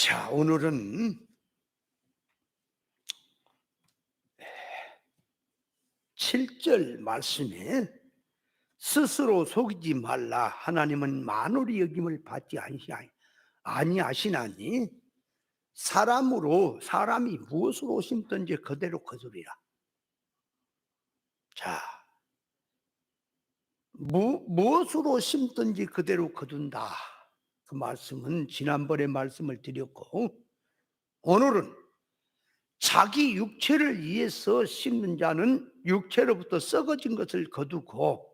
자, 오늘은 7절 말씀에 스스로 속이지 말라. 하나님은 만홀히 여김을 받지 아니하시나니 사람이 무엇으로 심든지 그대로 거두리라. 자, 무엇으로 심든지 그대로 거둔다. 그 말씀은 지난번에 말씀을 드렸고, 오늘은 자기 육체를 위해서 심는 자는 육체로부터 썩어진 것을 거두고,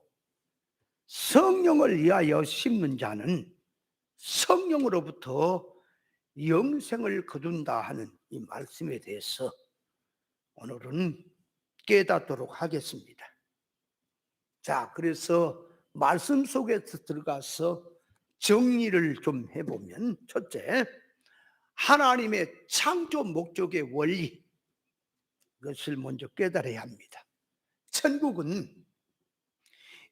성령을 위하여 심는 자는 성령으로부터 영생을 거둔다 하는 이 말씀에 대해서 오늘은 깨닫도록 하겠습니다. 자, 그래서 말씀 속에서 들어가서 정리를 좀 해보면, 첫째, 하나님의 창조 목적의 원리, 이것을 먼저 깨달아야 합니다. 천국은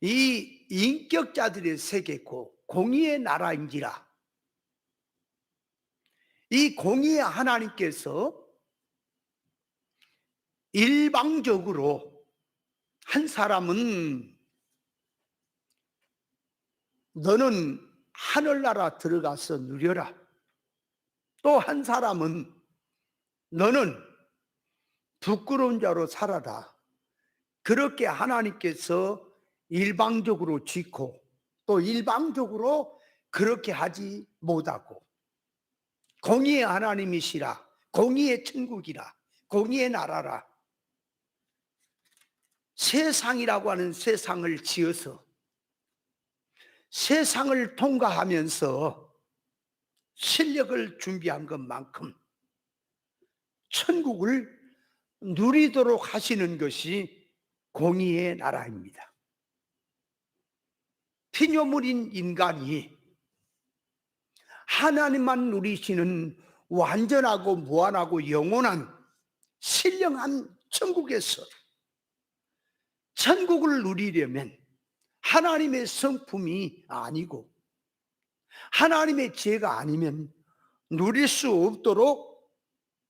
이 인격자들의 세계고 공의의 나라인지라, 이 공의의 하나님께서 일방적으로 한 사람은 너는 하늘나라 들어가서 누려라, 또 한 사람은 너는 부끄러운 자로 살아라, 그렇게 하나님께서 일방적으로 짓고 또 일방적으로 그렇게 하지 못하고, 공의의 하나님이시라, 공의의 천국이라, 공의의 나라라, 세상이라고 하는 세상을 지어서 세상을 통과하면서 실력을 준비한 것만큼 천국을 누리도록 하시는 것이 공의의 나라입니다. 피조물인 인간이 하나님만 누리시는 완전하고 무한하고 영원한 신령한 천국에서 천국을 누리려면 하나님의 성품이 아니고 하나님의 지혜가 아니면 누릴 수 없도록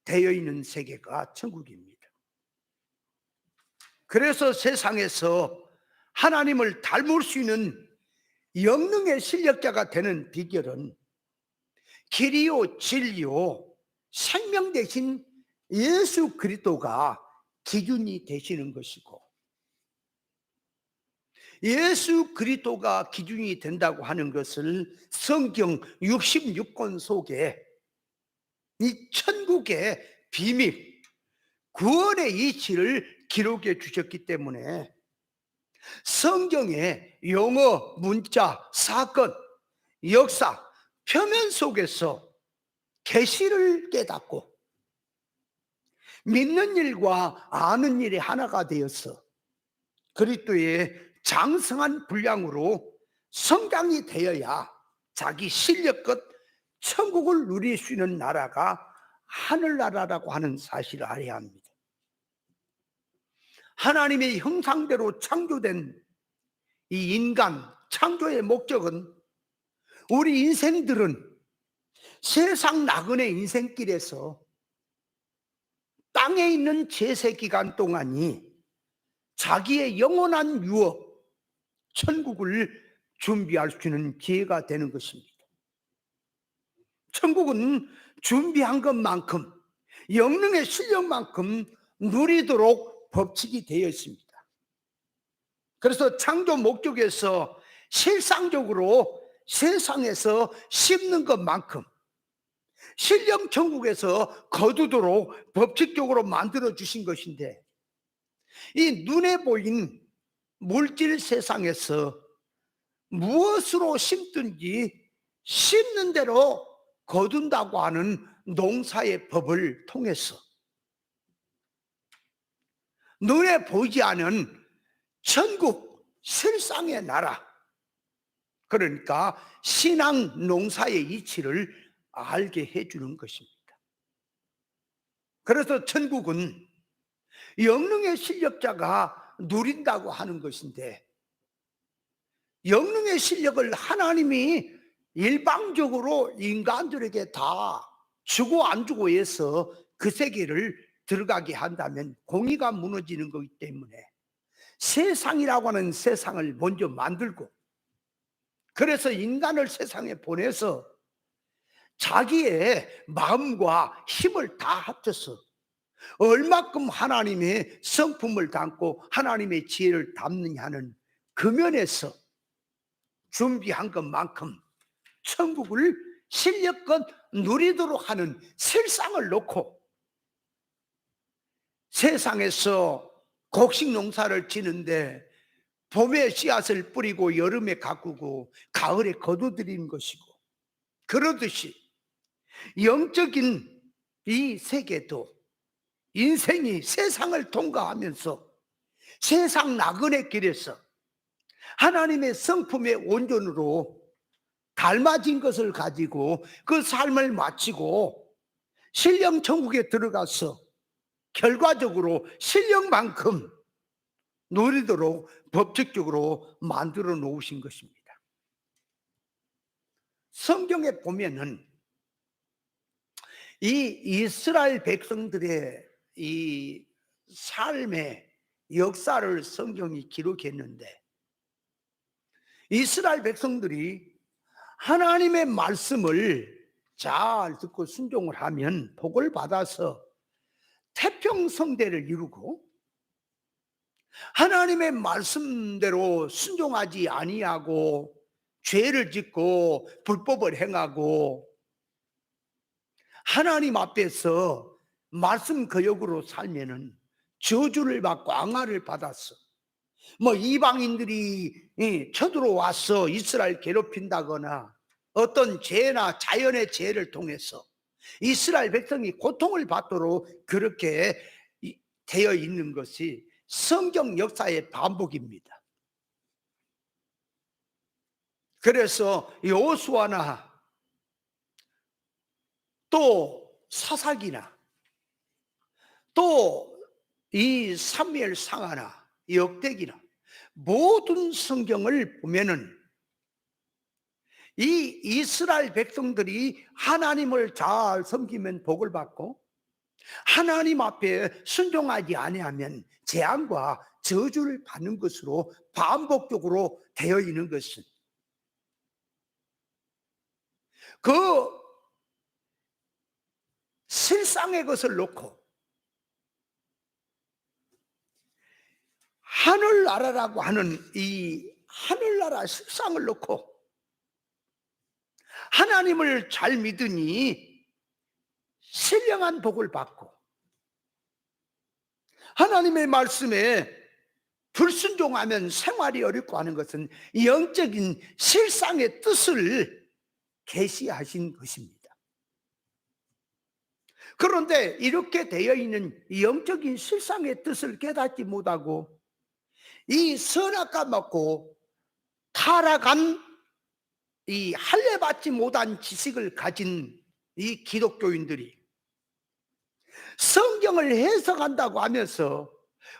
되어 있는 세계가 천국입니다. 그래서 세상에서 하나님을 닮을 수 있는 영능의 실력자가 되는 비결은 길이요 진리요 생명 대신 예수 그리스도가 기준이 되시는 것이고, 예수 그리스도가 기준이 된다고 하는 것을 성경 66권 속에 이 천국의 비밀, 구원의 이치를 기록해 주셨기 때문에 성경의 용어, 문자, 사건, 역사, 표면 속에서 계시를 깨닫고 믿는 일과 아는 일이 하나가 되어서 그리스도의 장성한 분량으로 성장이 되어야 자기 실력껏 천국을 누릴 수 있는 나라가 하늘나라라고 하는 사실을 알아야 합니다. 하나님의 형상대로 창조된 이 인간 창조의 목적은, 우리 인생들은 세상 나그네 인생길에서 땅에 있는 제세 기간 동안이 자기의 영원한 유업, 천국을 준비할 수 있는 기회가 되는 것입니다. 천국은 준비한 것만큼, 영능의 실력만큼 누리도록 법칙이 되어 있습니다. 그래서 창조 목적에서 실상적으로 세상에서 심는 것만큼 신령 천국에서 거두도록 법칙적으로 만들어 주신 것인데, 이 눈에 보인 물질 세상에서 무엇으로 심든지 심는 대로 거둔다고 하는 농사의 법을 통해서 눈에 보이지 않은 천국 실상의 나라, 그러니까 신앙 농사의 이치를 알게 해주는 것입니다. 그래서 천국은 영능의 실력자가 누린다고 하는 것인데, 영능의 실력을 하나님이 일방적으로 인간들에게 다 주고 안 주고 해서 그 세계를 들어가게 한다면 공의가 무너지는 거기 때문에 세상이라고 하는 세상을 먼저 만들고, 그래서 인간을 세상에 보내서 자기의 마음과 힘을 다 합쳐서 얼마큼 하나님의 성품을 담고 하나님의 지혜를 담느냐는 그 면에서 준비한 것만큼 천국을 실력껏 누리도록 하는 실상을 놓고, 세상에서 곡식 농사를 지는데 봄에 씨앗을 뿌리고 여름에 가꾸고 가을에 거두들이는 것이고, 그러듯이 영적인 이 세계도 인생이 세상을 통과하면서 세상 나그네 길에서 하나님의 성품의 온전으로 닮아진 것을 가지고 그 삶을 마치고 신령 천국에 들어가서 결과적으로 신령만큼 누리도록 법칙적으로 만들어 놓으신 것입니다. 성경에 보면은 이 이스라엘 백성들의 이 삶의 역사를 성경이 기록했는데, 이스라엘 백성들이 하나님의 말씀을 잘 듣고 순종을 하면 복을 받아서 태평성대를 이루고, 하나님의 말씀대로 순종하지 아니하고 죄를 짓고 불법을 행하고 하나님 앞에서 말씀 거역으로 살면은 저주를 받고 앙화를 받았어. 이방인들이 쳐들어와서 이스라엘 괴롭힌다거나 어떤 죄나 자연의 죄를 통해서 이스라엘 백성이 고통을 받도록 그렇게 되어 있는 것이 성경 역사의 반복입니다. 그래서 여호수아나 또 사사기나 또 이 사무엘상하나 역대기나 모든 성경을 보면은 이 이스라엘 백성들이 하나님을 잘 섬기면 복을 받고 하나님 앞에 순종하지 아니하면 재앙과 저주를 받는 것으로 반복적으로 되어 있는 것은, 그 실상의 것을 놓고 하늘나라라고 하는 이 하늘나라 실상을 놓고 하나님을 잘 믿으니 신령한 복을 받고, 하나님의 말씀에 불순종하면 생활이 어렵고 하는 것은 영적인 실상의 뜻을 계시하신 것입니다. 그런데 이렇게 되어 있는 영적인 실상의 뜻을 깨닫지 못하고 이 선악과 먹고 타락한 이 할례받지 못한 지식을 가진 이 기독교인들이 성경을 해석한다고 하면서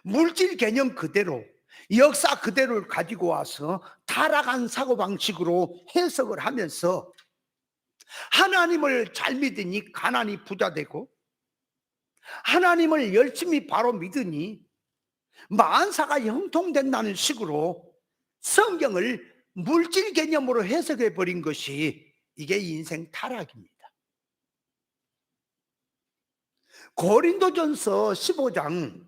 물질 개념 그대로 역사 그대로를 가지고 와서 타락한 사고방식으로 해석을 하면서 하나님을 잘 믿으니 가난이 부자 되고 하나님을 열심히 바로 믿으니 만사가 형통된다는 식으로 성경을 물질 개념으로 해석해 버린 것이 이게 인생 타락입니다. 고린도전서 15장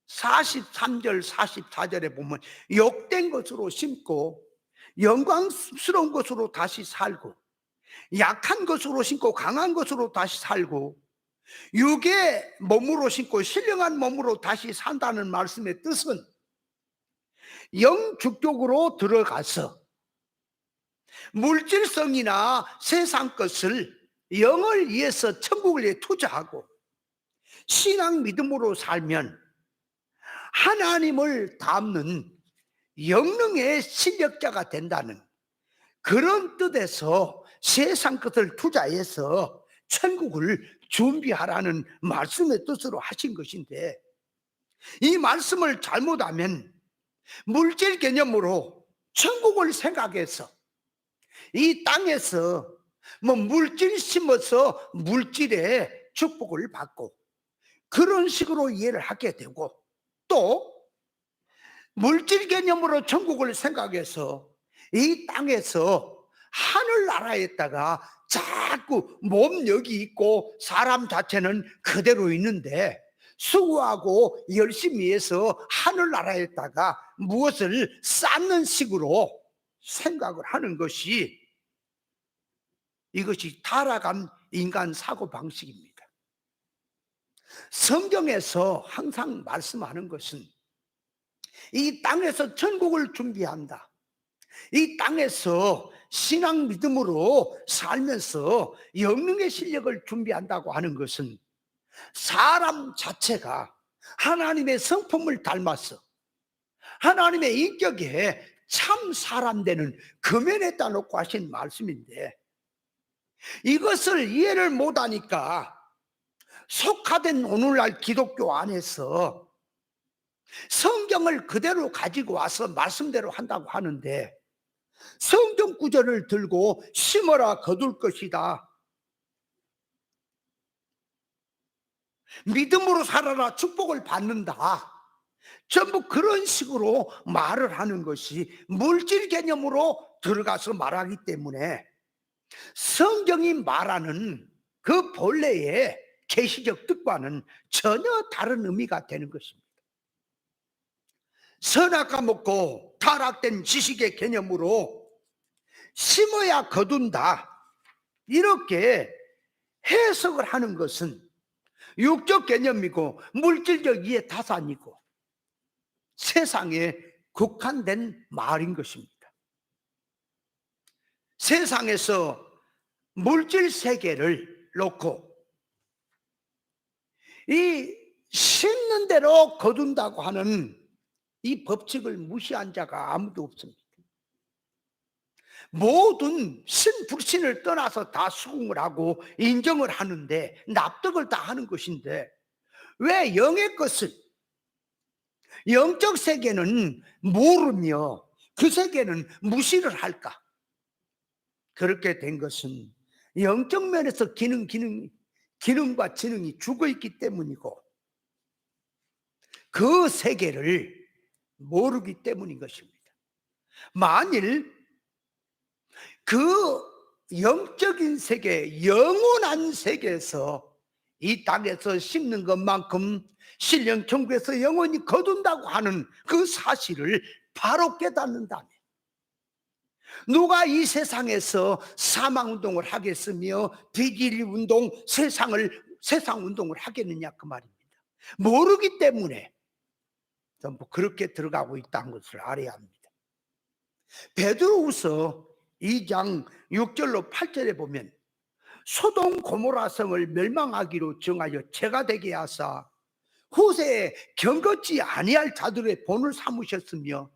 43절 44절에 보면 욕된 것으로 심고 영광스러운 것으로 다시 살고 약한 것으로 심고 강한 것으로 다시 살고 육의 몸으로 심고 신령한 몸으로 다시 산다는 말씀의 뜻은 영축적으로 들어가서 물질성이나 세상 것을 영을 위해서 천국을 위해 투자하고 신앙 믿음으로 살면 하나님을 닮는 영능의 실력자가 된다는 그런 뜻에서 세상 것을 투자해서 천국을 준비하라는 말씀의 뜻으로 하신 것인데, 이 말씀을 잘못하면 물질 개념으로 천국을 생각해서 이 땅에서 뭐 물질 심어서 물질의 축복을 받고 그런 식으로 이해를 하게 되고, 또 물질 개념으로 천국을 생각해서 이 땅에서 하늘나라에다가 자꾸 몸 여기 있고 사람 자체는 그대로 있는데 수고하고 열심히 해서 하늘나라에다가 무엇을 쌓는 식으로 생각을 하는 것이, 이것이 타락한 인간 사고방식입니다. 성경에서 항상 말씀하는 것은 이 땅에서 천국을 준비한다, 이 땅에서 신앙 믿음으로 살면서 영능의 실력을 준비한다고 하는 것은 사람 자체가 하나님의 성품을 닮아서 하나님의 인격에 참 사람 되는 금연에다 놓고 하신 말씀인데, 이것을 이해를 못하니까 속화된 오늘날 기독교 안에서 성경을 그대로 가지고 와서 말씀대로 한다고 하는데, 성경 구절을 들고 심어라 거둘 것이다, 믿음으로 살아라 축복을 받는다, 전부 그런 식으로 말을 하는 것이 물질 개념으로 들어가서 말하기 때문에 성경이 말하는 그 본래의 계시적 뜻과는 전혀 다른 의미가 되는 것입니다. 선악과 먹고 타락된 지식의 개념으로 심어야 거둔다, 이렇게 해석을 하는 것은 육적 개념이고 물질적 이해 타산이고 세상에 국한된 말인 것입니다. 세상에서 물질 세계를 놓고 이 심는 대로 거둔다고 하는 이 법칙을 무시한 자가 아무도 없습니다. 모든 신불신을 떠나서 다 수긍을 하고 인정을 하는데, 납득을 다 하는 것인데, 왜 영의 것을, 영적 세계는 모르며 그 세계는 무시를 할까? 그렇게 된 것은 영적 면에서 기능과 지능이 죽어 있기 때문이고 그 세계를 모르기 때문인 것입니다. 만일 그 영적인 세계, 영원한 세계에서 이 땅에서 심는 것만큼 신령 천국에서 영원히 거둔다고 하는 그 사실을 바로 깨닫는다면, 누가 이 세상에서 사망운동을 하겠으며 비기리 운동, 세상 운동을 하겠느냐 그 말입니다. 모르기 때문에 전부 그렇게 들어가고 있다는 것을 알아야 합니다. 베드로후서 2장 6절로 8절에 보면 소돔 고모라 성을 멸망하기로 정하여 죄가 되게 하사 후세에 경건치 아니할 자들의 본을 삼으셨으며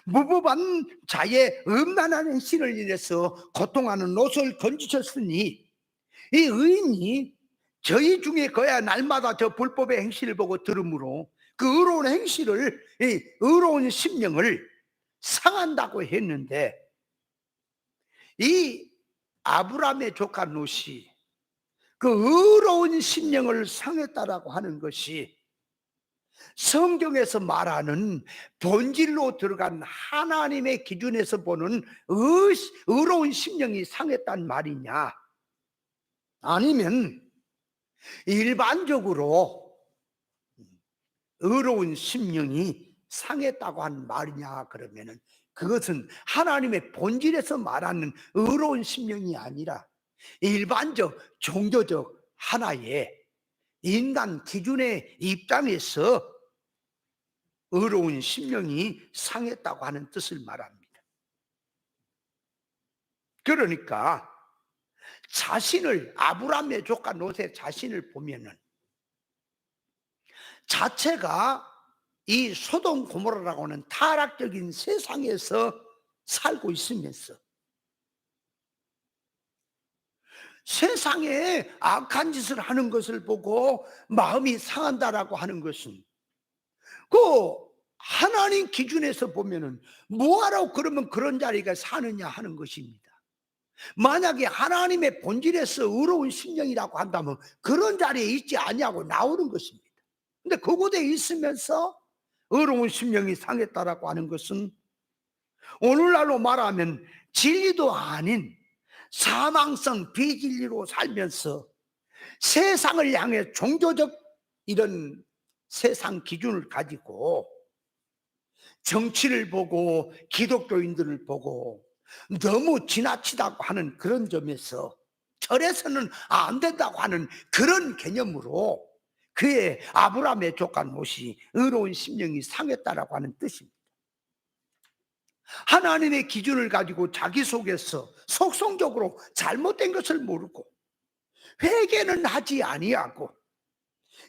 무법한 자의 음란한 행실을 인해서 고통하는 롯을 건지셨으니, 이 의인이 저희 중에 거야 날마다 저 불법의 행실을 보고 들으므로 그 의로운 행실을, 이 의로운 심령을 상한다고 했는데, 이 아브라함의 조카 롯이 그 의로운 심령을 상했다라고 하는 것이 성경에서 말하는 본질로 들어간 하나님의 기준에서 보는 의로운 심령이 상했단 말이냐, 아니면 일반적으로 의로운 심령이 상했다고 한 말이냐, 그러면은 그것은 하나님의 본질에서 말하는 의로운 심령이 아니라 일반적 종교적 하나의 인간 기준의 입장에서 의로운 심령이 상했다고 하는 뜻을 말합니다. 그러니까 자신을, 아브라함의 조카 롯의 자신을 보면은 자체가 이 소돔 고모라라고 하는 타락적인 세상에서 살고 있으면서 세상에 악한 짓을 하는 것을 보고 마음이 상한다라고 하는 것은, 그 하나님 기준에서 보면은 뭐하러 그러면 그런 자리가 사느냐 하는 것입니다. 만약에 하나님의 본질에서 의로운 심령이라고 한다면 그런 자리에 있지 아니하고 나오는 것입니다. 근데 그곳에 있으면서 의로운 심령이 상했다라고 하는 것은 오늘날로 말하면 진리도 아닌 사망성 비진리로 살면서 세상을 향해 종교적 이런 세상 기준을 가지고 정치를 보고 기독교인들을 보고 너무 지나치다고 하는 그런 점에서 절에서는 안 된다고 하는 그런 개념으로 그의 아브라함의 조카 롯이 의로운 심령이 상했다라고 하는 뜻입니다. 하나님의 기준을 가지고 자기 속에서 속성적으로 잘못된 것을 모르고 회개는 하지 아니하고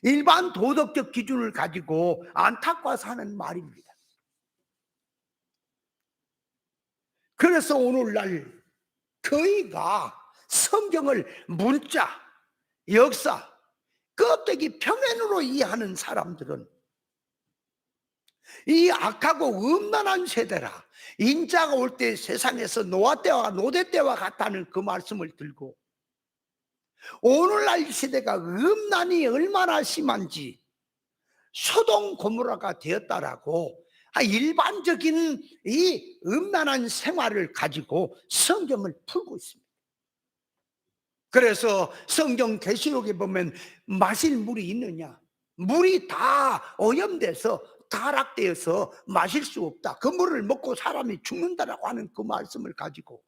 일반 도덕적 기준을 가지고 안팎과 하는 말입니다. 그래서 오늘날 거의가 성경을 문자, 역사, 껍데기 평행으로 이해하는 사람들은 이 악하고 음란한 세대라, 인자가 올 때 세상에서 노아 때와 노대 때와 같다는 그 말씀을 들고 오늘날 시대가 음란이 얼마나 심한지 소돔 고모라가 되었다라고 일반적인 이 음란한 생활을 가지고 성경을 풀고 있습니다. 그래서 성경 계시록에 보면 마실 물이 있느냐, 물이 다 오염돼서 타락되어서 마실 수 없다, 그 물을 먹고 사람이 죽는다라고 하는 그 말씀을 가지고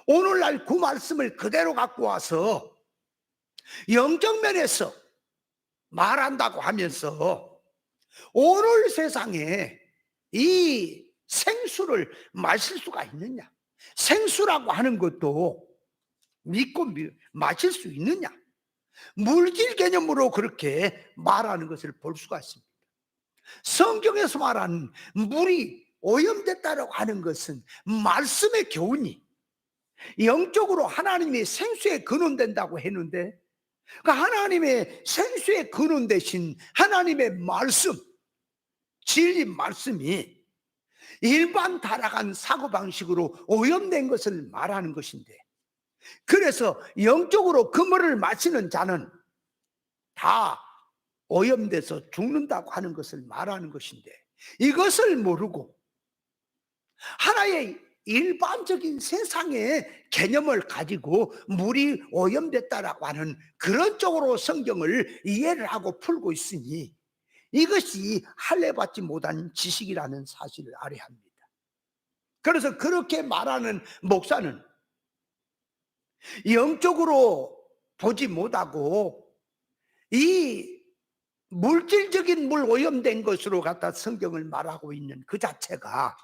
오늘날 그 말씀을 그대로 갖고 와서 영적 면에서 말한다고 하면서 오늘 세상에 이 생수를 마실 수가 있느냐, 생수라고 하는 것도 믿고 마실 수 있느냐, 물질 개념으로 그렇게 말하는 것을 볼 수가 있습니다. 성경에서 말하는 물이 오염됐다고 하는 것은 말씀의 교훈이 영적으로 하나님의 생수에 근원된다고 했는데, 그러니까 하나님의 생수에 근원 되신 하나님의 말씀, 진리 말씀이 일반 타락한 사고방식으로 오염된 것을 말하는 것인데, 그래서 영적으로 그 물을 마시는 자는 다 오염돼서 죽는다고 하는 것을 말하는 것인데, 이것을 모르고 하나의 일반적인 세상의 개념을 가지고 물이 오염됐다라고 하는 그런 쪽으로 성경을 이해를 하고 풀고 있으니 이것이 할례받지 못한 지식이라는 사실을 알아야 합니다. 그래서 그렇게 말하는 목사는 영적으로 보지 못하고 이 물질적인 물 오염된 것으로 갖다 성경을 말하고 있는 그 자체가,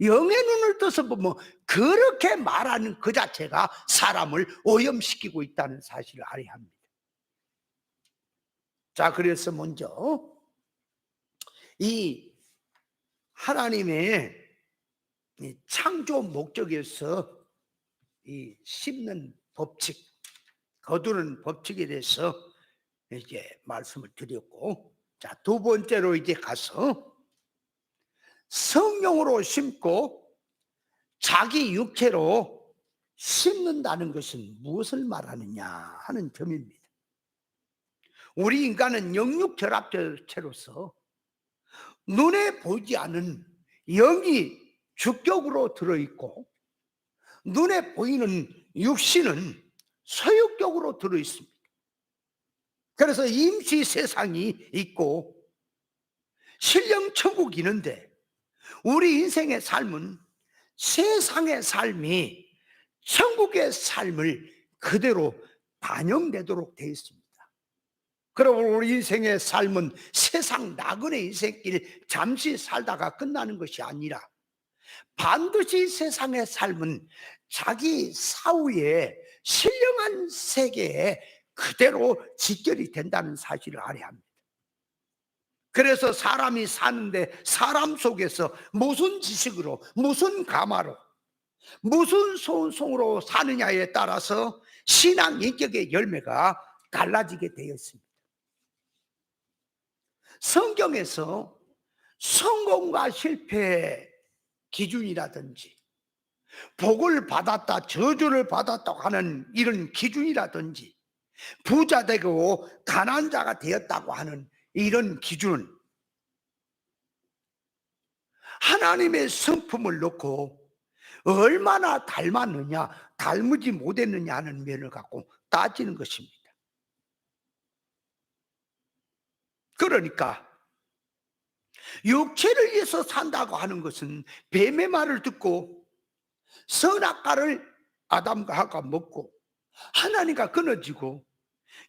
영의 눈을 떠서 보면 그렇게 말하는 그 자체가 사람을 오염시키고 있다는 사실을 알아야 합니다. 자, 그래서 먼저 이 하나님의 이 창조 목적에서 이 심는 법칙, 거두는 법칙에 대해서 이제 말씀을 드렸고, 자, 두 번째로 이제 가서 성령으로 심고 자기 육체로 심는다는 것은 무엇을 말하느냐 하는 점입니다. 우리 인간은 영육결합체로서 눈에 보이지 않는 영이 주격으로 들어있고 눈에 보이는 육신은 소유격으로 들어있습니다. 그래서 임시 세상이 있고 신령 천국이 있는데, 우리 인생의 삶은 세상의 삶이 천국의 삶을 그대로 반영되도록 되어 있습니다. 그러므로 우리 인생의 삶은 세상 나그네 인생길 잠시 살다가 끝나는 것이 아니라 반드시 세상의 삶은 자기 사후에 신령한 세계에 그대로 직결이 된다는 사실을 알아야 합니다. 그래서 사람이 사는데 사람 속에서 무슨 지식으로, 무슨 감화로, 무슨 소송으로 사느냐에 따라서 신앙 인격의 열매가 달라지게 되어 있습니다. 성경에서 성공과 실패의 기준이라든지 복을 받았다, 저주를 받았다고 하는 이런 기준이라든지, 부자 되고 가난한 자가 되었다고 하는 이런 기준은 하나님의 성품을 놓고 얼마나 닮았느냐, 닮지 못했느냐 하는 면을 갖고 따지는 것입니다. 그러니까 육체를 위해서 산다고 하는 것은 뱀의 말을 듣고 선악과를 아담과 하가 먹고 하나님과 끊어지고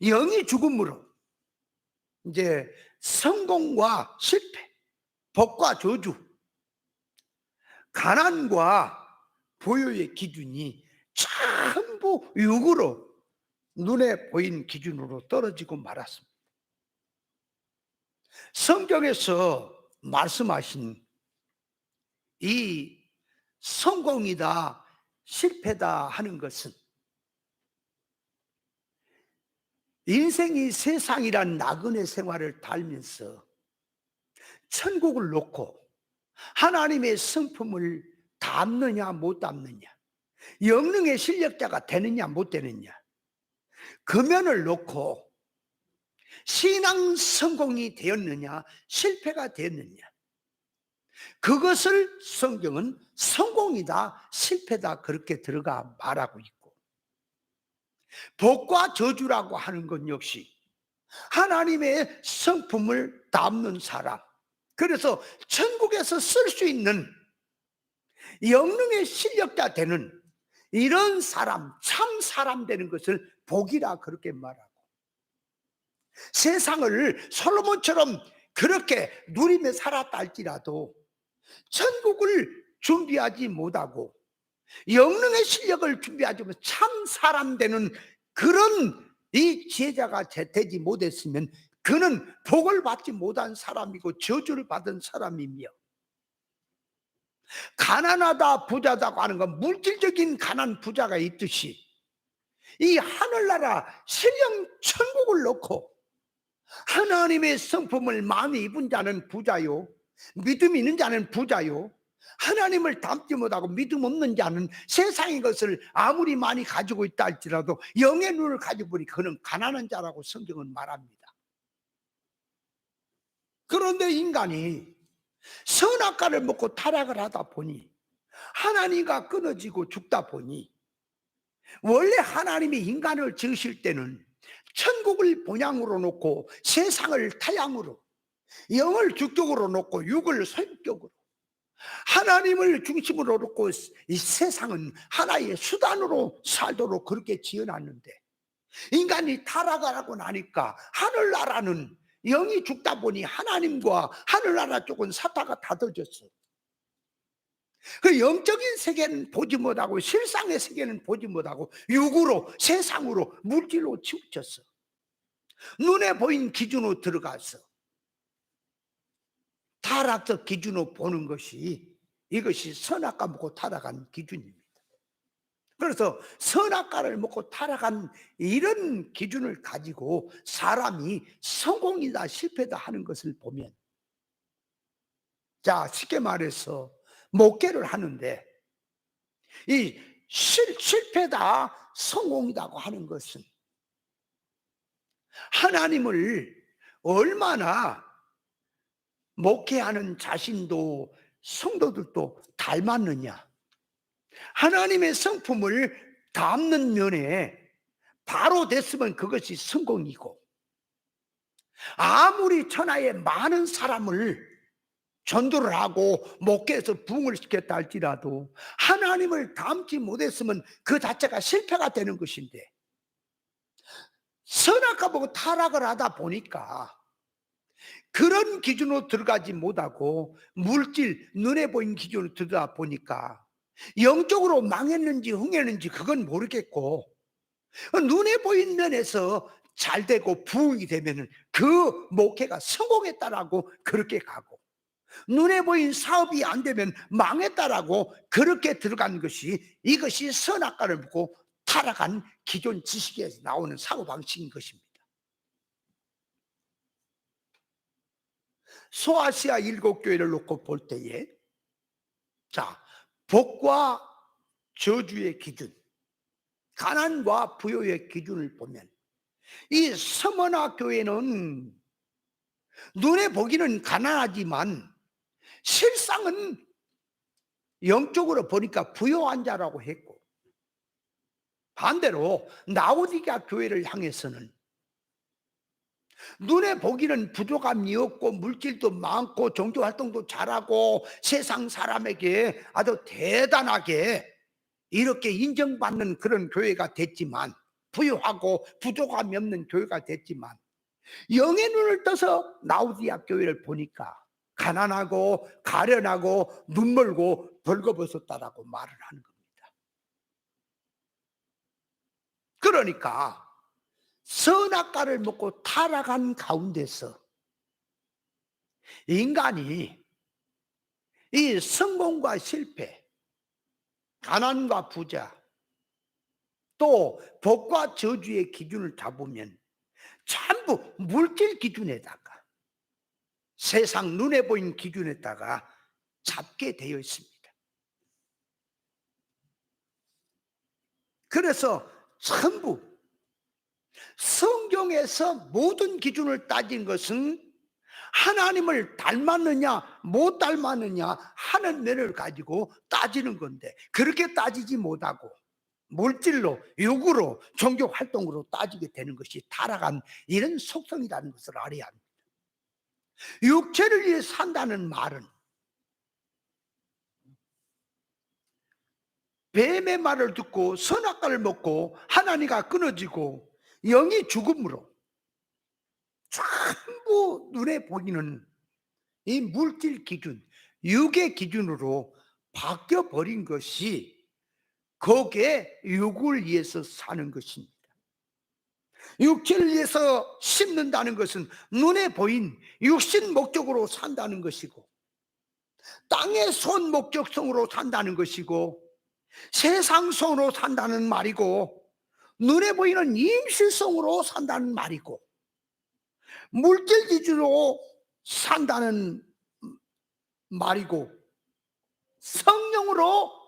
영이 죽음으로 이제 성공과 실패, 복과 저주, 가난과 부유의 기준이 전부 육으로 눈에 보인 기준으로 떨어지고 말았습니다. 성경에서 말씀하신 이 성공이다, 실패다 하는 것은 인생이 세상이란 나그네 생활을 달면서 천국을 놓고 하나님의 성품을 담느냐 못 담느냐, 영능의 실력자가 되느냐 못 되느냐, 그 면을 놓고 신앙 성공이 되었느냐 실패가 되었느냐, 그것을 성경은 성공이다 실패다 그렇게 들어가 말하고 있고, 복과 저주라고 하는 것 역시 하나님의 성품을 담는 사람, 그래서 천국에서 쓸 수 있는 영능의 실력자 되는 이런 사람, 참 사람 되는 것을 복이라 그렇게 말하고, 세상을 솔로몬처럼 그렇게 누리며 살았다 할지라도 천국을 준비하지 못하고 영능의 실력을 준비하지 못하고 참 사람 되는 그런 이 지혜자가 되지 못했으면 그는 복을 받지 못한 사람이고 저주를 받은 사람이며, 가난하다 부자다고 하는 건 물질적인 가난 부자가 있듯이 이 하늘나라 신령 천국을 놓고 하나님의 성품을 마음에 입은 자는 부자요, 믿음 있는 자는 부자요, 하나님을 닮지 못하고 믿음 없는 자는 세상의 것을 아무리 많이 가지고 있다 할지라도 영의 눈을 가지고 보니 그는 가난한 자라고 성경은 말합니다. 그런데 인간이 선악과를 먹고 타락을 하다 보니 하나님과 끊어지고 죽다 보니, 원래 하나님이 인간을 지으실 때는 천국을 본향으로 놓고 세상을 타향으로, 영을 주격으로 놓고 육을 소격으로, 하나님을 중심으로 놓고 이 세상은 하나의 수단으로 살도록 그렇게 지어놨는데, 인간이 타락을 하고 나니까 하늘나라는 영이 죽다 보니 하나님과 하늘나라 쪽은 사타가 닫아졌어. 그 영적인 세계는 보지 못하고 실상의 세계는 보지 못하고 육으로, 세상으로, 물질로 치우쳤어. 눈에 보인 기준으로 들어가서 타락적 기준으로 보는 것이, 이것이 선악과 먹고 타락한 기준입니다. 그래서 선악과를 먹고 타락한 이런 기준을 가지고 사람이 성공이다 실패다 하는 것을 보면, 자 쉽게 말해서 목회를 하는데 이 실패다 성공이다고 하는 것은 하나님을 얼마나 목회하는 자신도 성도들도 닮았느냐, 하나님의 성품을 담는 면에 바로 됐으면 그것이 성공이고, 아무리 천하에 많은 사람을 전도를 하고 목회에서 부흥을 시켰다 할지라도 하나님을 닮지 못했으면 그 자체가 실패가 되는 것인데, 선악과 보고 타락을 하다 보니까 그런 기준으로 들어가지 못하고 물질, 눈에 보이는 기준으로 들어가 보니까 영적으로 망했는지 흥했는지 그건 모르겠고, 눈에 보이는 면에서 잘 되고 부흥이 되면 그 목회가 성공했다라고 그렇게 가고, 눈에 보인 사업이 안 되면 망했다라고 그렇게 들어간 것이, 이것이 선악과를 먹고 타락한 기존 지식에서 나오는 사고방식인 것입니다. 소아시아 7교회를 놓고 볼 때에, 자 복과 저주의 기준, 가난과 부요의 기준을 보면 이 서머나 교회는 눈에 보기는 가난하지만 실상은 영적으로 보니까 부요한 자라고 했고, 반대로 라오디게아 교회를 향해서는 눈에 보기는 부족함이 없고 물질도 많고 종교활동도 잘하고 세상 사람에게 아주 대단하게 이렇게 인정받는 그런 교회가 됐지만, 부유하고 부족함이 없는 교회가 됐지만, 영의 눈을 떠서 라오디게아 교회를 보니까 가난하고 가련하고 눈멀고 벌거벗었다라고 말을 하는 겁니다. 그러니까 선악과를 먹고 타락한 가운데서 인간이 이 성공과 실패, 가난과 부자, 또 복과 저주의 기준을 잡으면 전부 물질 기준에다가, 세상 눈에 보이는 기준에다가 잡게 되어 있습니다. 그래서 전부 성경에서 모든 기준을 따진 것은 하나님을 닮았느냐 못 닮았느냐 하는 면을 가지고 따지는 건데, 그렇게 따지지 못하고 물질로, 육으로, 종교 활동으로 따지게 되는 것이 타락한 이런 속성이라는 것을 알아야 합니다. 육체를 위해 산다는 말은 뱀의 말을 듣고 선악과를 먹고 하나님과 끊어지고 영이 죽음으로 전부 눈에 보이는 이 물질 기준, 육의 기준으로 바뀌어 버린 것이 거기에 육을 위해서 사는 것입니다. 육체를 위해서 심는다는 것은 눈에 보인 육신 목적으로 산다는 것이고, 땅의 손 목적성으로 산다는 것이고, 세상성으로 산다는 말이고, 눈에 보이는 임실성으로 산다는 말이고, 물질 기준으로 산다는 말이고, 성령으로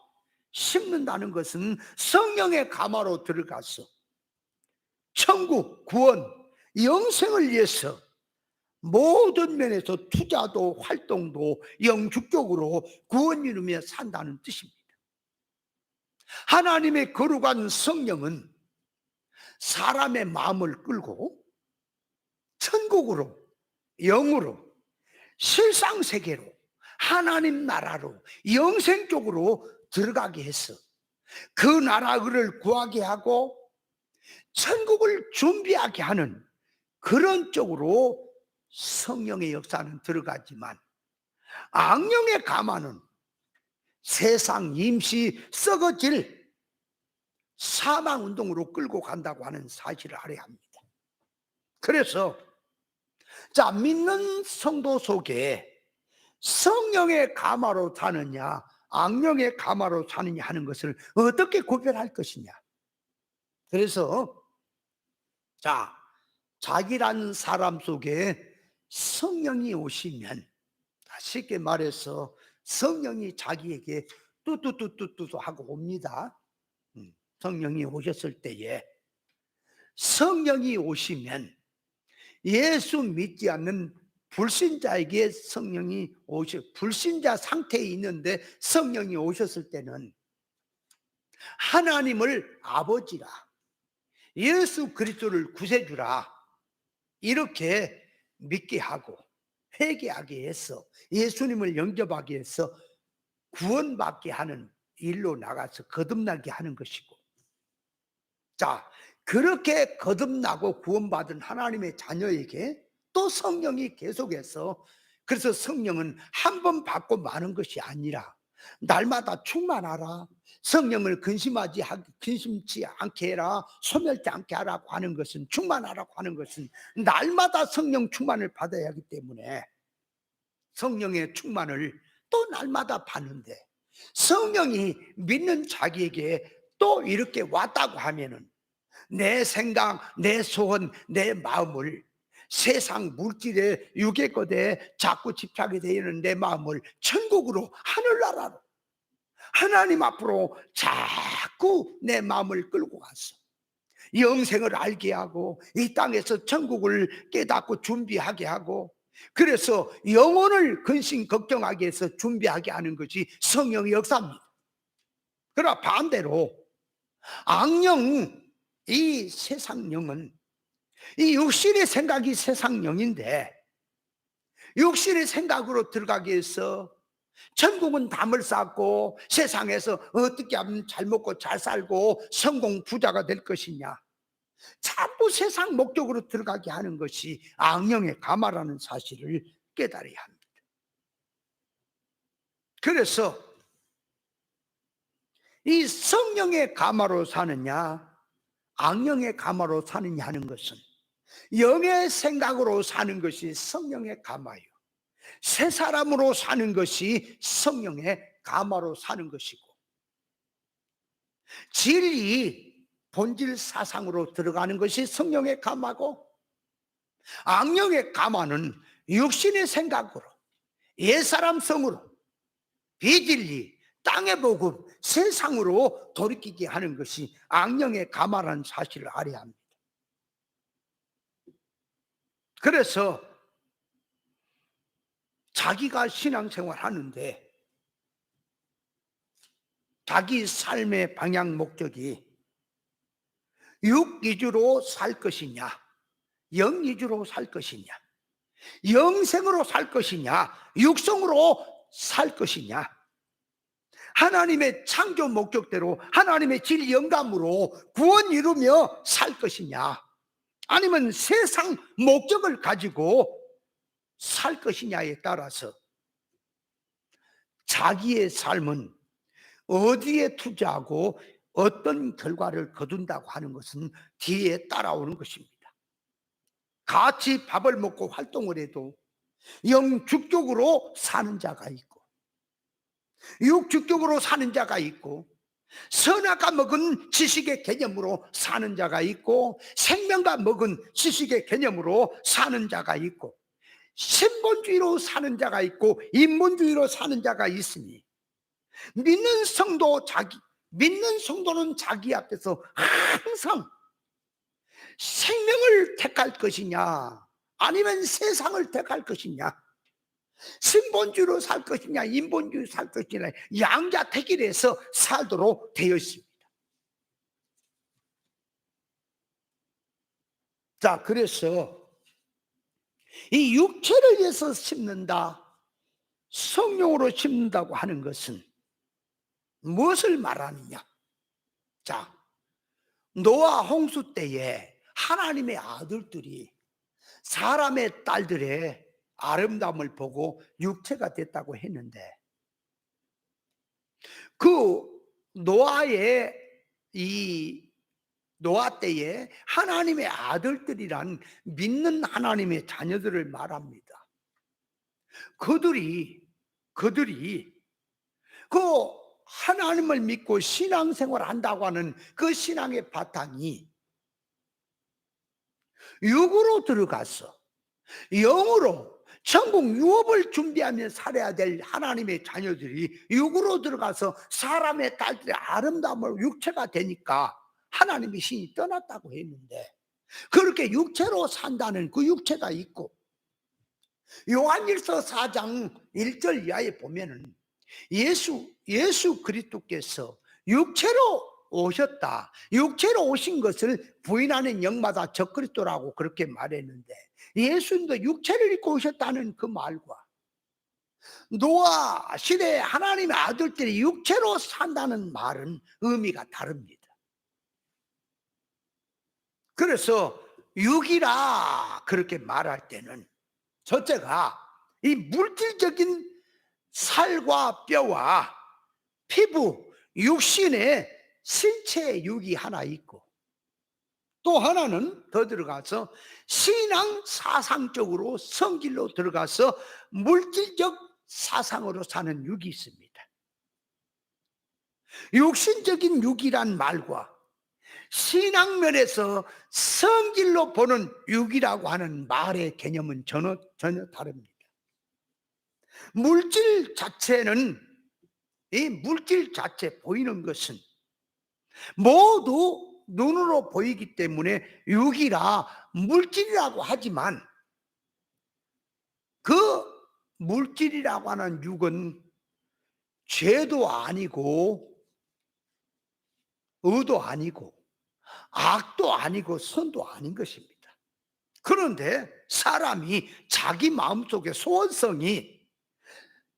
심는다는 것은 성령의 가마로 들어가서 천국, 구원, 영생을 위해서 모든 면에서 투자도 활동도 영축적으로 구원 이루며 산다는 뜻입니다. 하나님의 거룩한 성령은 사람의 마음을 끌고 천국으로, 영으로, 실상세계로, 하나님 나라로, 영생 쪽으로 들어가게 해서 그 나라를 구하게 하고 천국을 준비하게 하는 그런 쪽으로 성령의 역사는 들어가지만, 악령의 가마는 세상 임시 썩어질 사망운동으로 끌고 간다고 하는 사실을 알아야 합니다. 그래서 믿는 성도 속에 성령의 가마로 사느냐 악령의 가마로 사느냐 하는 것을 어떻게 구별할 것이냐. 그래서 자기라는 사람 속에 성령이 오시면, 쉽게 말해서 성령이 자기에게 뚜뚜뚜뚜뚜 하고 옵니다. 성령이 오셨을 때에, 성령이 오시면 예수 믿지 않는 불신자에게 성령이 불신자 상태에 있는데 성령이 오셨을 때는 하나님을 아버지라, 예수 그리스도를 구세주라 이렇게 믿게 하고 회개하게 해서 예수님을 영접하게 해서 구원받게 하는 일로 나가서 거듭나게 하는 것이고, 그렇게 거듭나고 구원받은 하나님의 자녀에게 또 성령이 계속해서, 그래서 성령은 한 번 받고 마는 것이 아니라 날마다 충만하라, 성령을 근심치 않게 해라, 소멸지 않게 하라고 하는 것은, 충만하라고 하는 것은 날마다 성령 충만을 받아야 하기 때문에 성령의 충만을 또 날마다 받는데, 성령이 믿는 자기에게 또 이렇게 왔다고 하면은 내 생각, 내 소원, 내 마음을 세상 물질의 육의 것에 자꾸 집착이 되는 내 마음을 천국으로, 하늘나라로, 하나님 앞으로 자꾸 내 마음을 끌고 갔어. 영생을 알게 하고 이 땅에서 천국을 깨닫고 준비하게 하고, 그래서 영혼을 근심 걱정하게 해서 준비하게 하는 것이 성령의 역사입니다. 그러나 반대로 악령, 이 세상 영은, 이 육신의 생각이 세상 영인데, 육신의 생각으로 들어가게 해서 천국은 담을 쌓고 세상에서 어떻게 하면 잘 먹고 잘 살고 성공 부자가 될 것이냐, 자꾸 세상 목적으로 들어가게 하는 것이 악령의 가마라는 사실을 깨달아야 합니다. 그래서 이 성령의 가마로 사느냐 악령의 가마로 사느냐 하는 것은, 영의 생각으로 사는 것이 성령의 가마요, 새 사람으로 사는 것이 성령의 가마로 사는 것이고, 진리 본질 사상으로 들어가는 것이 성령의 가마고, 악령의 가마는 육신의 생각으로 옛사람 성으로 비진리 땅의 복음 세상으로 돌이키게 하는 것이 악령의 가마라는 사실을 알아야 합니다. 그래서 자기가 신앙생활 하는데 자기 삶의 방향 목적이 육 위주로 살 것이냐, 영 위주로 살 것이냐, 영생으로 살 것이냐, 육성으로 살 것이냐, 하나님의 창조 목적대로 하나님의 질 영감으로 구원 이루며 살 것이냐, 아니면 세상 목적을 가지고 살 것이냐에 따라서 자기의 삶은 어디에 투자하고 어떤 결과를 거둔다고 하는 것은 뒤에 따라오는 것입니다. 같이 밥을 먹고 활동을 해도 영축적으로 사는 자가 있고 육축적으로 사는 자가 있고, 선악과 먹은 지식의 개념으로 사는 자가 있고, 생명과 먹은 지식의 개념으로 사는 자가 있고, 신본주의로 사는 자가 있고 인본주의로 사는 자가 있으니, 믿는 성도는 자기 앞에서 항상 생명을 택할 것이냐 아니면 세상을 택할 것이냐, 신본주의로 살 것이냐 인본주의로 살 것이냐, 양자택일해서 살도록 되어 있습니다. 자, 그래서 이 육체를 위해서 심는다, 성령으로 심는다고 하는 것은 무엇을 말하느냐? 자, 노아 홍수 때에 하나님의 아들들이 사람의 딸들의 아름다움을 보고 육체가 됐다고 했는데, 그 노아의 노아 때에 하나님의 아들들이란 믿는 하나님의 자녀들을 말합니다. 그들이 그 하나님을 믿고 신앙생활을 한다고 하는 그 신앙의 바탕이 육으로 들어가서 영으로 천국 유업을 준비하며 살아야 될 하나님의 자녀들이 육으로 들어가서 사람의 딸들의 아름다움을 육체가 되니까 하나님의 신이 떠났다고 했는데, 그렇게 육체로 산다는 그 육체가 있고, 요한일서 4장 1절 이하에 보면은 예수 그리스도께서 육체로 오셨다, 육체로 오신 것을 부인하는 영마다 적그리스도라고 그렇게 말했는데, 예수님도 육체를 입고 오셨다는 그 말과 노아 시대에 하나님의 아들들이 육체로 산다는 말은 의미가 다릅니다. 그래서 육이라 그렇게 말할 때는 첫째가 이 물질적인 살과 뼈와 피부, 육신의 신체의 육이 하나 있고, 또 하나는 더 들어가서 신앙 사상적으로 성질로 들어가서 물질적 사상으로 사는 육이 있습니다. 육신적인 육이란 말과 신앙면에서 성질로 보는 육이라고 하는 말의 개념은 전혀 다릅니다. 물질 자체는 이 물질 자체 보이는 것은 모두 눈으로 보이기 때문에 육이라 물질이라고 하지만, 그 물질이라고 하는 육은 죄도 아니고 의도 아니고 악도 아니고 선도 아닌 것입니다. 그런데 사람이 자기 마음속의 소원성이,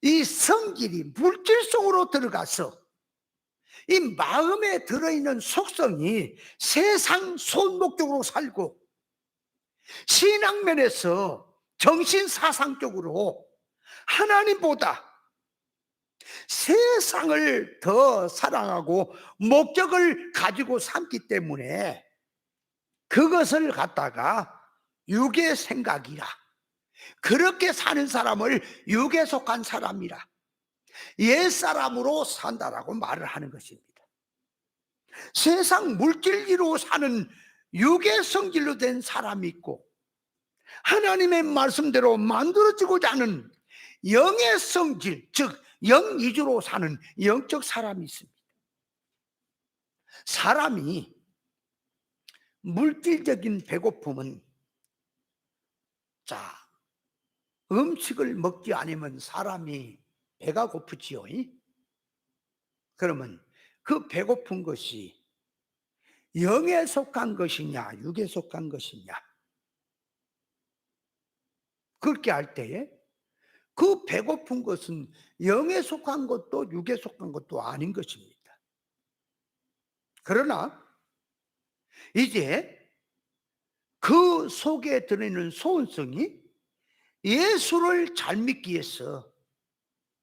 이 성질이 물질 속으로 들어가서 이 마음에 들어있는 속성이 세상 손목적으로 살고, 신앙면에서 정신사상적으로 하나님보다 세상을 더 사랑하고 목적을 가지고 삼기 때문에 그것을 갖다가 육의 생각이라, 그렇게 사는 사람을 육에 속한 사람이라, 옛사람으로 산다라고 말을 하는 것입니다. 세상 물질로 사는 육의 성질로 된 사람이 있고, 하나님의 말씀대로 만들어지고자 하는 영의 성질, 즉 영위주로 사는 영적 사람이 있습니다. 사람이 물질적인 배고픔은, 자, 음식을 먹지 않으면 사람이 배가 고프지요. 그러면 그 배고픈 것이 영에 속한 것이냐 육에 속한 것이냐, 그렇게 할 때에 그 배고픈 것은 영에 속한 것도 육에 속한 것도 아닌 것입니다. 그러나 이제 그 속에 들어있는 소원성이 예수를 잘 믿기 위해서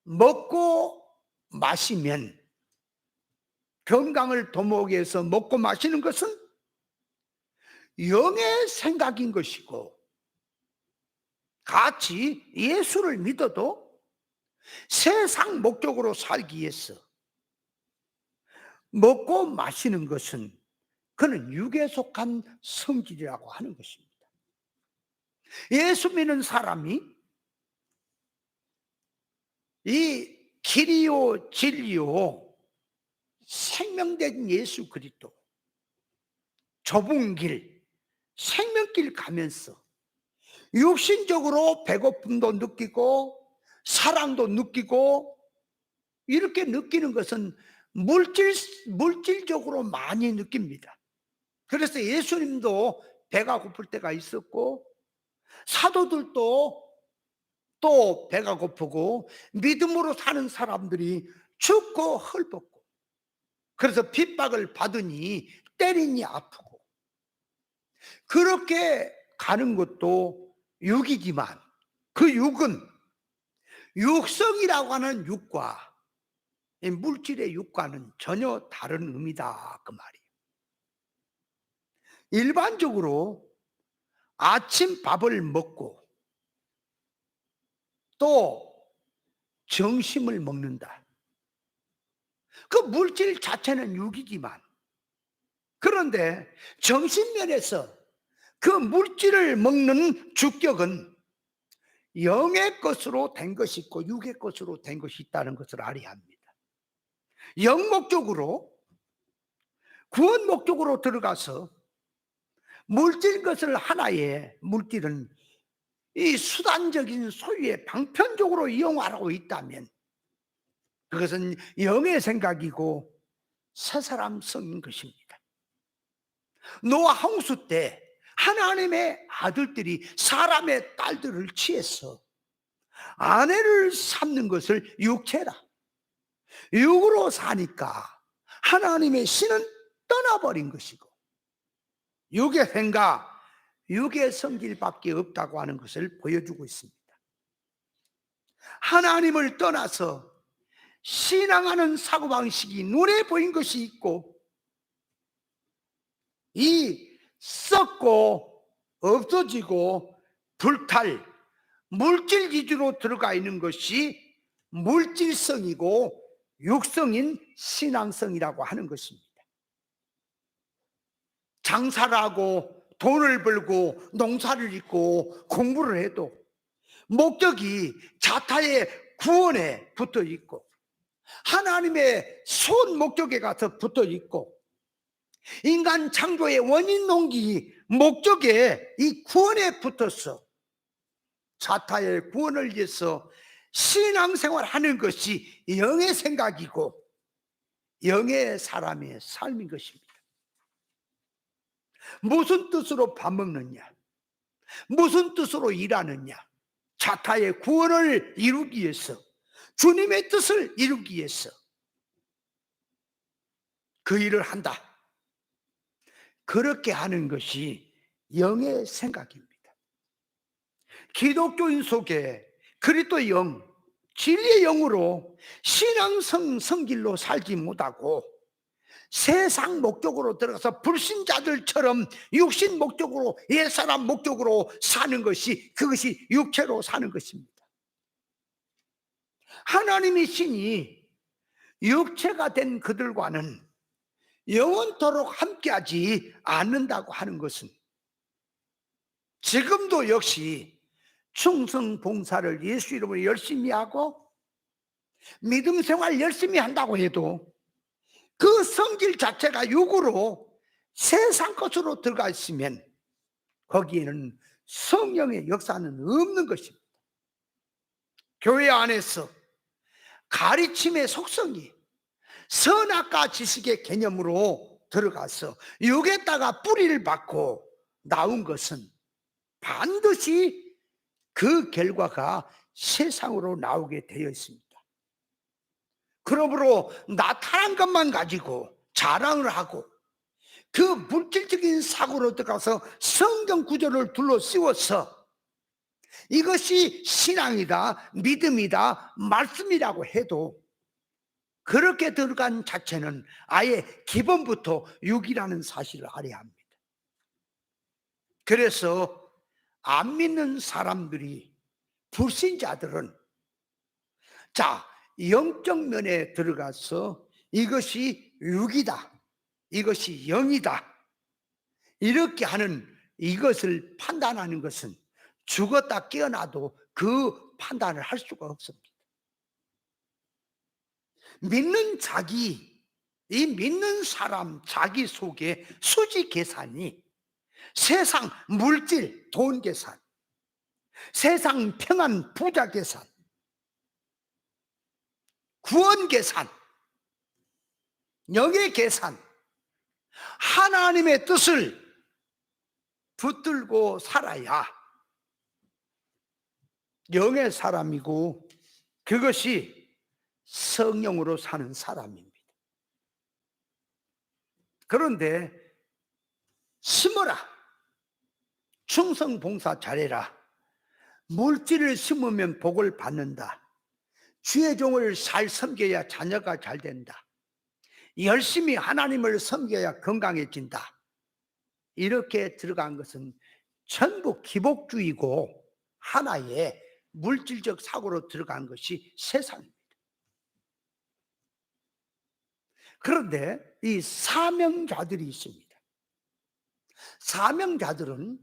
먹고 마시면, 건강을 도모하기 위해서 먹고 마시는 것은 영의 생각인 것이고, 같이 예수를 믿어도 세상 목적으로 살기 위해서 먹고 마시는 것은 그는 육에 속한 성질이라고 하는 것입니다. 예수 믿는 사람이 이 길이요 진리요 생명된 예수 그리스도, 좁은 길, 생명길 가면서 육신적으로 배고픔도 느끼고 사랑도 느끼고, 이렇게 느끼는 것은 물질적으로 많이 느낍니다. 그래서 예수님도 배가 고플 때가 있었고, 사도들도 또 배가 고프고, 믿음으로 사는 사람들이 춥고 헐벗고, 그래서 핍박을 받으니 때리니 아프고, 그렇게 가는 것도 육이지만, 그 육은 육성이라고 하는 육과 물질의 육과는 전혀 다른 의미다, 그 말이에요. 일반적으로 아침 밥을 먹고 또 점심을 먹는다, 그 물질 자체는 육이지만, 그런데 정신면에서 그 물질을 먹는 주격은 영의 것으로 된 것이 있고 육의 것으로 된 것이 있다는 것을 알아야 합니다. 영 목적으로, 구원 목적으로 들어가서 물질 것을, 하나의 물질은 이 수단적인 소유에 방편적으로 이용하고 있다면 그것은 영의 생각이고 새사람성인 것입니다. 노아 홍수 때 하나님의 아들들이 사람의 딸들을 취해서 아내를 삼는 것을 육체라, 육으로 사니까 하나님의 신은 떠나버린 것이고, 육의 생각, 육의 성질밖에 없다고 하는 것을 보여주고 있습니다. 하나님을 떠나서 신앙하는 사고방식이 눈에 보인 것이 있고, 이 썩고 없어지고 불탈 물질 기준으로 들어가 있는 것이 물질성이고 육성인 신앙성이라고 하는 것입니다. 장사를 하고 돈을 벌고 농사를 짓고 공부를 해도 목적이 자타의 구원에 붙어 있고, 하나님의 손 목적에 가서 붙어 있고, 인간 창조의 원인 논기 목적에, 이 구원에 붙어서 자타의 구원을 위해서 신앙생활 하는 것이 영의 생각이고 영의 사람의 삶인 것입니다. 무슨 뜻으로 밥 먹느냐, 무슨 뜻으로 일하느냐, 자타의 구원을 이루기 위해서, 주님의 뜻을 이루기 위해서 그 일을 한다. 그렇게 하는 것이 영의 생각입니다. 기독교인 속에 그리스도의 영, 진리의 영으로 신앙성 성길로 살지 못하고 세상 목적으로 들어가서 불신자들처럼 육신 목적으로, 옛사람 목적으로 사는 것이, 그것이 육체로 사는 것입니다. 하나님의 신이 육체가 된 그들과는 영원토록 함께하지 않는다고 하는 것은, 지금도 역시 충성 봉사를 예수 이름으로 열심히 하고 믿음 생활 열심히 한다고 해도 그 성질 자체가 육으로 세상 것으로 들어가 있으면 거기에는 성령의 역사는 없는 것입니다. 교회 안에서 가르침의 속성이 선악과 지식의 개념으로 들어가서 육에다가 뿌리를 받고 나온 것은 반드시 그 결과가 세상으로 나오게 되어 있습니다. 그러므로 나타난 것만 가지고 자랑을 하고 그 물질적인 사고로 들어가서 성경 구절을 둘러 씌워서 이것이 신앙이다, 믿음이다, 말씀이라고 해도 그렇게 들어간 자체는 아예 기본부터 육이라는 사실을 알아야 합니다. 그래서 안 믿는 사람들이, 불신자들은 자, 영적 면에 들어가서 이것이 육이다, 이것이 영이다, 이렇게 하는, 이것을 판단하는 것은 죽었다 깨어나도 그 판단을 할 수가 없습니다. 믿는 자기, 이 믿는 사람 자기 속에 수지 계산이 세상 물질, 돈 계산, 세상 평안, 부자 계산, 구원 계산, 영의 계산, 하나님의 뜻을 붙들고 살아야 영의 사람이고 그것이 성령으로 사는 사람입니다. 그런데 심어라, 충성 봉사 잘해라, 물질을 심으면 복을 받는다, 주의 종을 잘 섬겨야 자녀가 잘 된다, 열심히 하나님을 섬겨야 건강해진다, 이렇게 들어간 것은 전부 기복주의고 하나의 물질적 사고로 들어간 것이 세상입니다. 그런데 이 사명자들이 있습니다. 사명자들은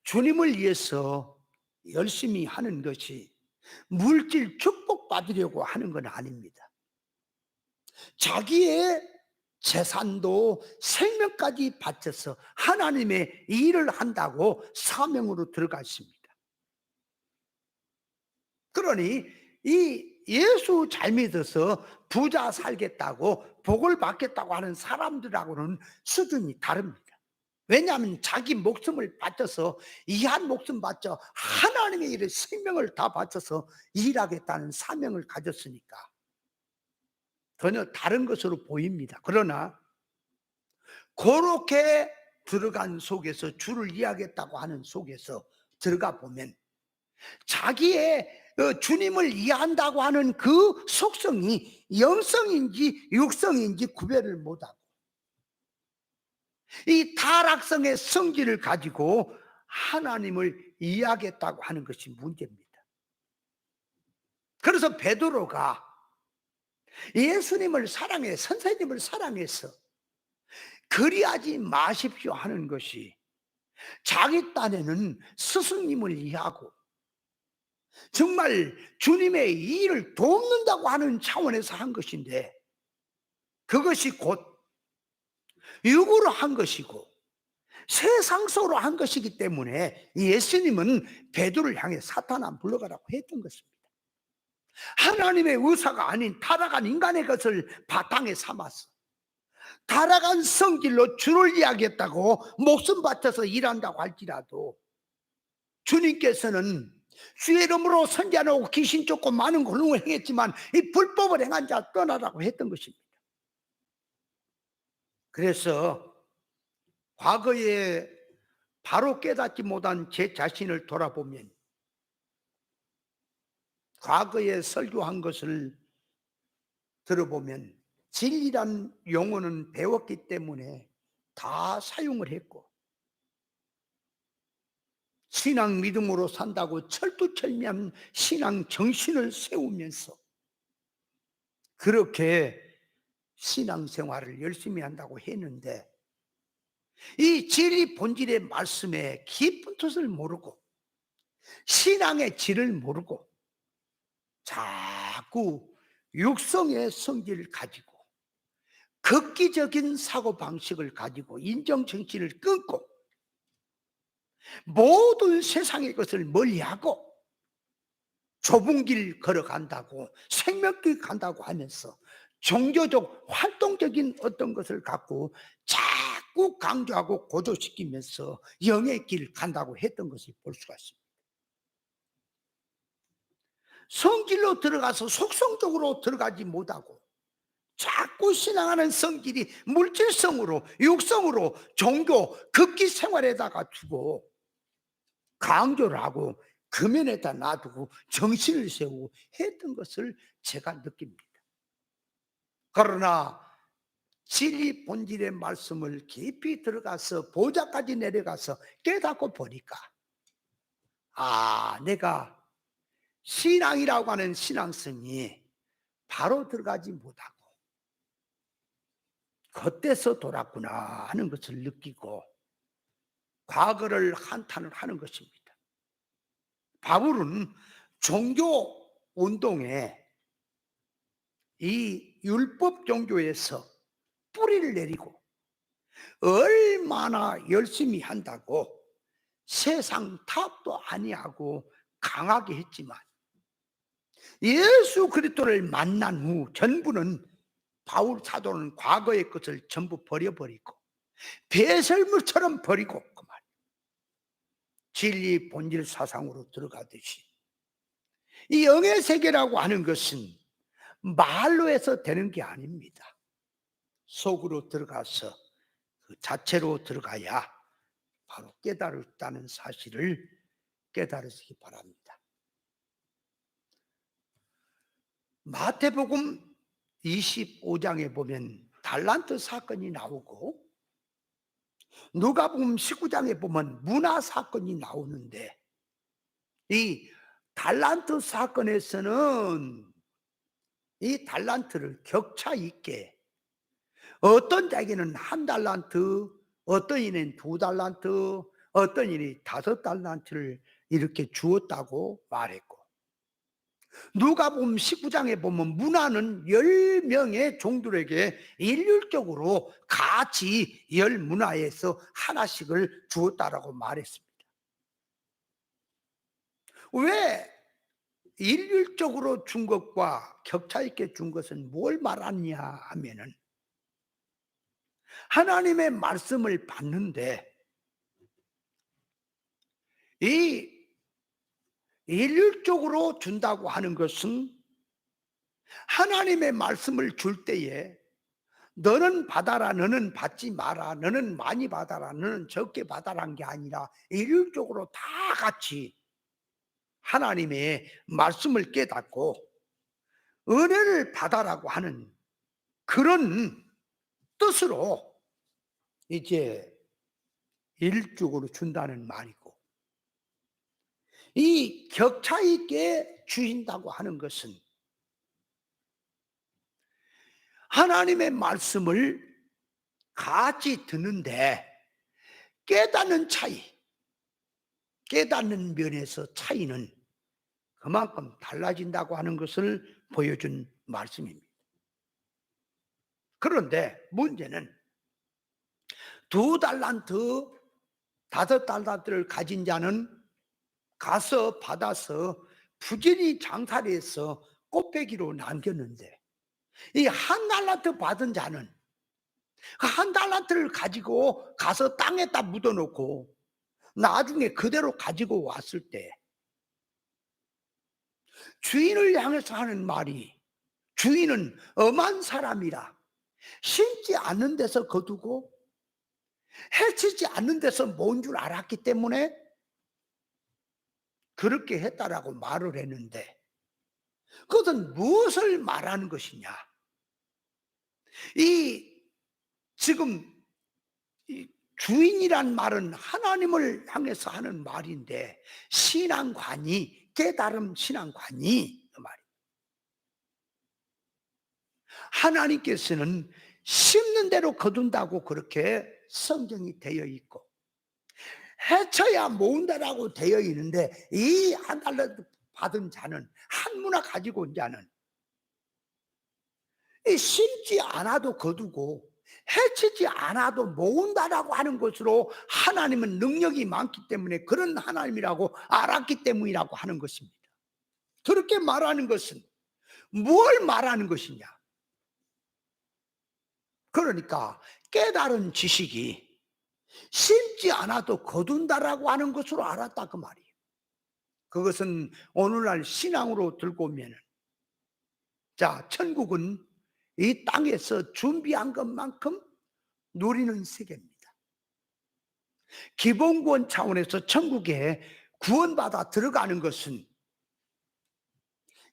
주님을 위해서 열심히 하는 것이 물질 축복받으려고 하는 건 아닙니다. 자기의 재산도 생명까지 바쳐서 하나님의 일을 한다고 사명으로 들어갔습니다. 그러니 이 예수 잘 믿어서 부자 살겠다고 복을 받겠다고 하는 사람들하고는 수준이 다릅니다. 왜냐하면 자기 목숨을 바쳐서, 이한 목숨 바쳐 하나님의 일에 생명을 다 바쳐서 일하겠다는 사명을 가졌으니까 전혀 다른 것으로 보입니다. 그러나 그렇게 들어간 속에서, 주를 이해하겠다고 하는 속에서 들어가 보면 자기의 주님을 이해한다고 하는 그 속성이 영성인지 육성인지 구별을 못하고 이 타락성의 성질을 가지고 하나님을 이해하겠다고 하는 것이 문제입니다. 그래서 베드로가 예수님을 사랑해, 선생님을 사랑해서 그리하지 마십시오 하는 것이 자기 딴에는 스승님을 이해하고 정말 주님의 일을 돕는다고 하는 차원에서 한 것인데, 그것이 곧 육으로 한 것이고 세상적으로 한 것이기 때문에 예수님은 베드로를 향해 사탄아 물러가라고 했던 것입니다. 하나님의 의사가 아닌 타락한 인간의 것을 바탕에 삼아서 타락한 성질로 주를 이야기했다고 목숨 바쳐서 일한다고 할지라도, 주님께서는 주의 이름으로 선지하고 귀신 쫓고 많은 권능을 행했지만 이 불법을 행한 자 떠나라고 했던 것입니다. 그래서 과거에 바로 깨닫지 못한 제 자신을 돌아보면, 과거에 설교한 것을 들어보면 진리란 용어는 배웠기 때문에 다 사용을 했고, 신앙 믿음으로 산다고 철두철미한 신앙 정신을 세우면서 그렇게 신앙생활을 열심히 한다고 했는데, 이 진리 본질의 말씀에 깊은 뜻을 모르고 신앙의 질을 모르고 자꾸 육성의 성질을 가지고 극기적인 사고방식을 가지고 인정정신을 끊고 모든 세상의 것을 멀리하고 좁은 길 걸어간다고, 생명길 간다고 하면서 종교적 활동적인 어떤 것을 갖고 자꾸 강조하고 고조시키면서 영의 길 간다고 했던 것을 볼 수가 있습니다. 성질로 들어가서 속성적으로 들어가지 못하고 자꾸 신앙하는 성질이 물질성으로, 육성으로 종교 극기 생활에다가 두고 강조를 하고 금연에다 놔두고 정신을 세우고 했던 것을 제가 느낍니다. 그러나 진리 본질의 말씀을 깊이 들어가서 보좌까지 내려가서 깨닫고 보니까, 내가 신앙이라고 하는 신앙성이 바로 들어가지 못하고 겉에서 돌았구나 하는 것을 느끼고 과거를 한탄을 하는 것입니다. 바울은 종교 운동에, 이 율법 종교에서 뿌리를 내리고 얼마나 열심히 한다고 세상 탓도 아니하고 강하게 했지만, 예수 그리스도를 만난 후 전부는, 바울 사도는 과거의 것을 전부 버려버리고 배설물처럼 버리고 그만 진리 본질 사상으로 들어가듯이, 이 영의 세계라고 하는 것은 말로 해서 되는 게 아닙니다. 속으로 들어가서 그 자체로 들어가야 바로 깨달았다는 사실을 깨달으시기 바랍니다. 마태복음 25장에 보면 달란트 사건이 나오고, 누가복음 19장에 보면 문화 사건이 나오는데, 이 달란트 사건에서는 이 달란트를 격차 있게 어떤 자기는 1달란트, 어떤 이는 2달란트, 어떤 이는 5달란트를 이렇게 주었다고 말했고, 누가복음 19장에 보면 문화는 10명의 종들에게 일률적으로 같이 10문화에서 하나씩을 주었다라고 말했습니다. 왜 일률적으로 준 것과 격차 있게 준 것은 뭘 말하느냐 하면은, 하나님의 말씀을 받는데 이 일률적으로 준다고 하는 것은 하나님의 말씀을 줄 때에 너는 받아라, 너는 받지 마라, 너는 많이 받아라, 너는 적게 받아라는 게 아니라 일률적으로 다 같이 하나님의 말씀을 깨닫고 은혜를 받아라고 하는 그런 뜻으로 이제 일률적으로 준다는 말이고, 이 격차 있게 주신다고 하는 것은 하나님의 말씀을 같이 듣는데 깨닫는 차이, 깨닫는 면에서 차이는 그만큼 달라진다고 하는 것을 보여준 말씀입니다. 그런데 문제는 2달란트, 5달란트를 가진 자는 가서 받아서 부지런히 장사를 해서 곱빼기로 남겼는데, 이 1달란트 받은 자는 그 1달란트를 가지고 가서 땅에다 묻어놓고 나중에 그대로 가지고 왔을 때 주인을 향해서 하는 말이, 주인은 엄한 사람이라 심지 않는 데서 거두고 해치지 않는 데서 모은 줄 알았기 때문에 그렇게 했다라고 말을 했는데, 그것은 무엇을 말하는 것이냐? 이 지금 이 주인이란 말은 하나님을 향해서 하는 말인데, 신앙관이, 깨달음 신앙관이 그 말이에요. 하나님께서는 심는 대로 거둔다고 그렇게 성경이 되어 있고, 해쳐야 모은다라고 되어 있는데, 이 1달란트 받은 자는, 한 문화 가지고 온 자는 이 심지 않아도 거두고 해치지 않아도 모은다라고 하는 것으로 하나님은 능력이 많기 때문에 그런 하나님이라고 알았기 때문이라고 하는 것입니다. 그렇게 말하는 것은 뭘 말하는 것이냐? 그러니까 깨달은 지식이 심지 않아도 거둔다라고 하는 것으로 알았다 그 말이에요. 그것은 오늘날 신앙으로 들고 오면은, 자, 천국은 이 땅에서 준비한 것만큼 누리는 세계입니다. 기본구원 차원에서 천국에 구원받아 들어가는 것은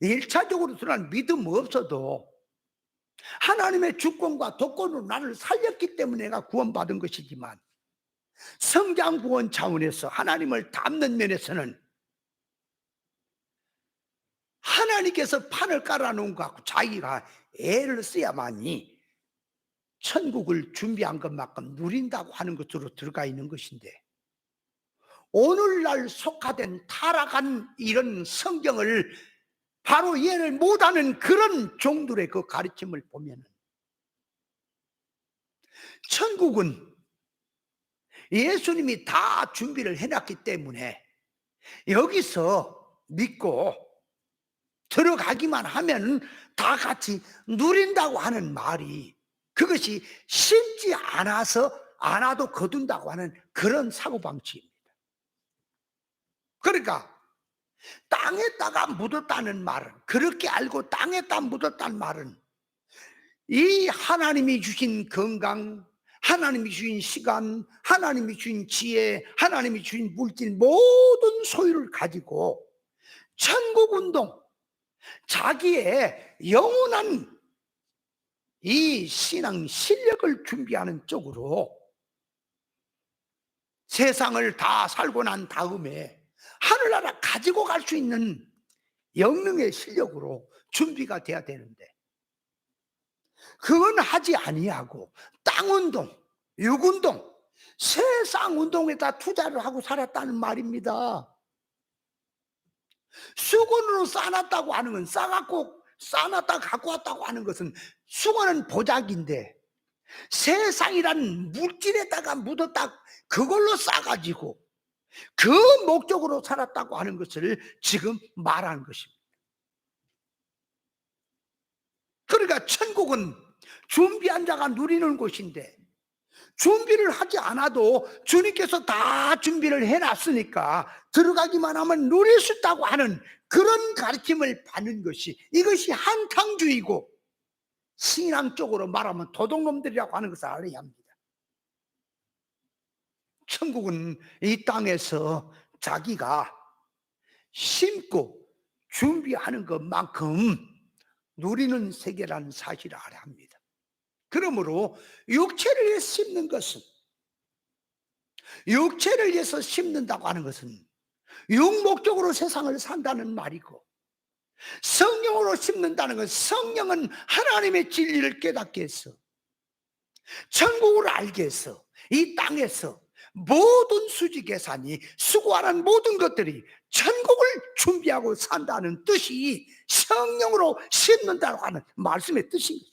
1차적으로 드러난 믿음 없어도 하나님의 주권과 독권으로 나를 살렸기 때문에 내가 구원받은 것이지만, 성장 구원 차원에서 하나님을 닮는 면에서는 하나님께서 판을 깔아놓은 것 같고 자기가 애를 써야만이 천국을 준비한 것만큼 누린다고 하는 것으로 들어가 있는 것인데, 오늘날 속화된 타락한 이런 성경을 바로 이해를 못하는 그런 종들의 그 가르침을 보면, 천국은 예수님이 다 준비를 해놨기 때문에 여기서 믿고 들어가기만 하면 다 같이 누린다고 하는 말이, 그것이 심지 않아도 거둔다고 하는 그런 사고방식입니다. 그러니까 땅에다가 묻었다는 말은, 그렇게 알고 땅에다 묻었다는 말은 이 하나님이 주신 건강, 하나님이 주신 시간, 하나님이 주신 지혜, 하나님이 주신 물질, 모든 소유를 가지고 천국운동, 자기의 영원한 이 신앙 실력을 준비하는 쪽으로 세상을 다 살고 난 다음에 하늘나라 가지고 갈 수 있는 영능의 실력으로 준비가 돼야 되는데, 그건 하지 아니하고 땅운동, 육운동, 세상 운동에다 투자를 하고 살았다는 말입니다. 수건으로 싸놨다고 하는 건, 싸놨다 갖고 왔다고 하는 것은, 수건은 보자기인데 세상이란 물질에다가 묻었다 그걸로 싸가지고 그 목적으로 살았다고 하는 것을 지금 말하는 것입니다. 그러니까 천국은 준비한 자가 누리는 곳인데, 준비를 하지 않아도 주님께서 다 준비를 해놨으니까 들어가기만 하면 누릴 수 있다고 하는 그런 가르침을 받는 것이, 이것이 한탕주의고, 신앙적으로 말하면 도둑놈들이라고 하는 것을 알아야 합니다. 천국은 이 땅에서 자기가 심고 준비하는 것만큼 누리는 세계라는 사실을 알아야 합니다. 그러므로 육체를 위해 심는 것은, 육체를 위해서 심는다고 하는 것은 육목적으로 세상을 산다는 말이고, 성령으로 심는다는 것은 성령은 하나님의 진리를 깨닫게 해서 천국을 알게 해서 이 땅에서 모든 수지 계산이 수고하는 모든 것들이 천국을 준비하고 산다는 뜻이 성령으로 씻는다고 하는 말씀의 뜻입니다.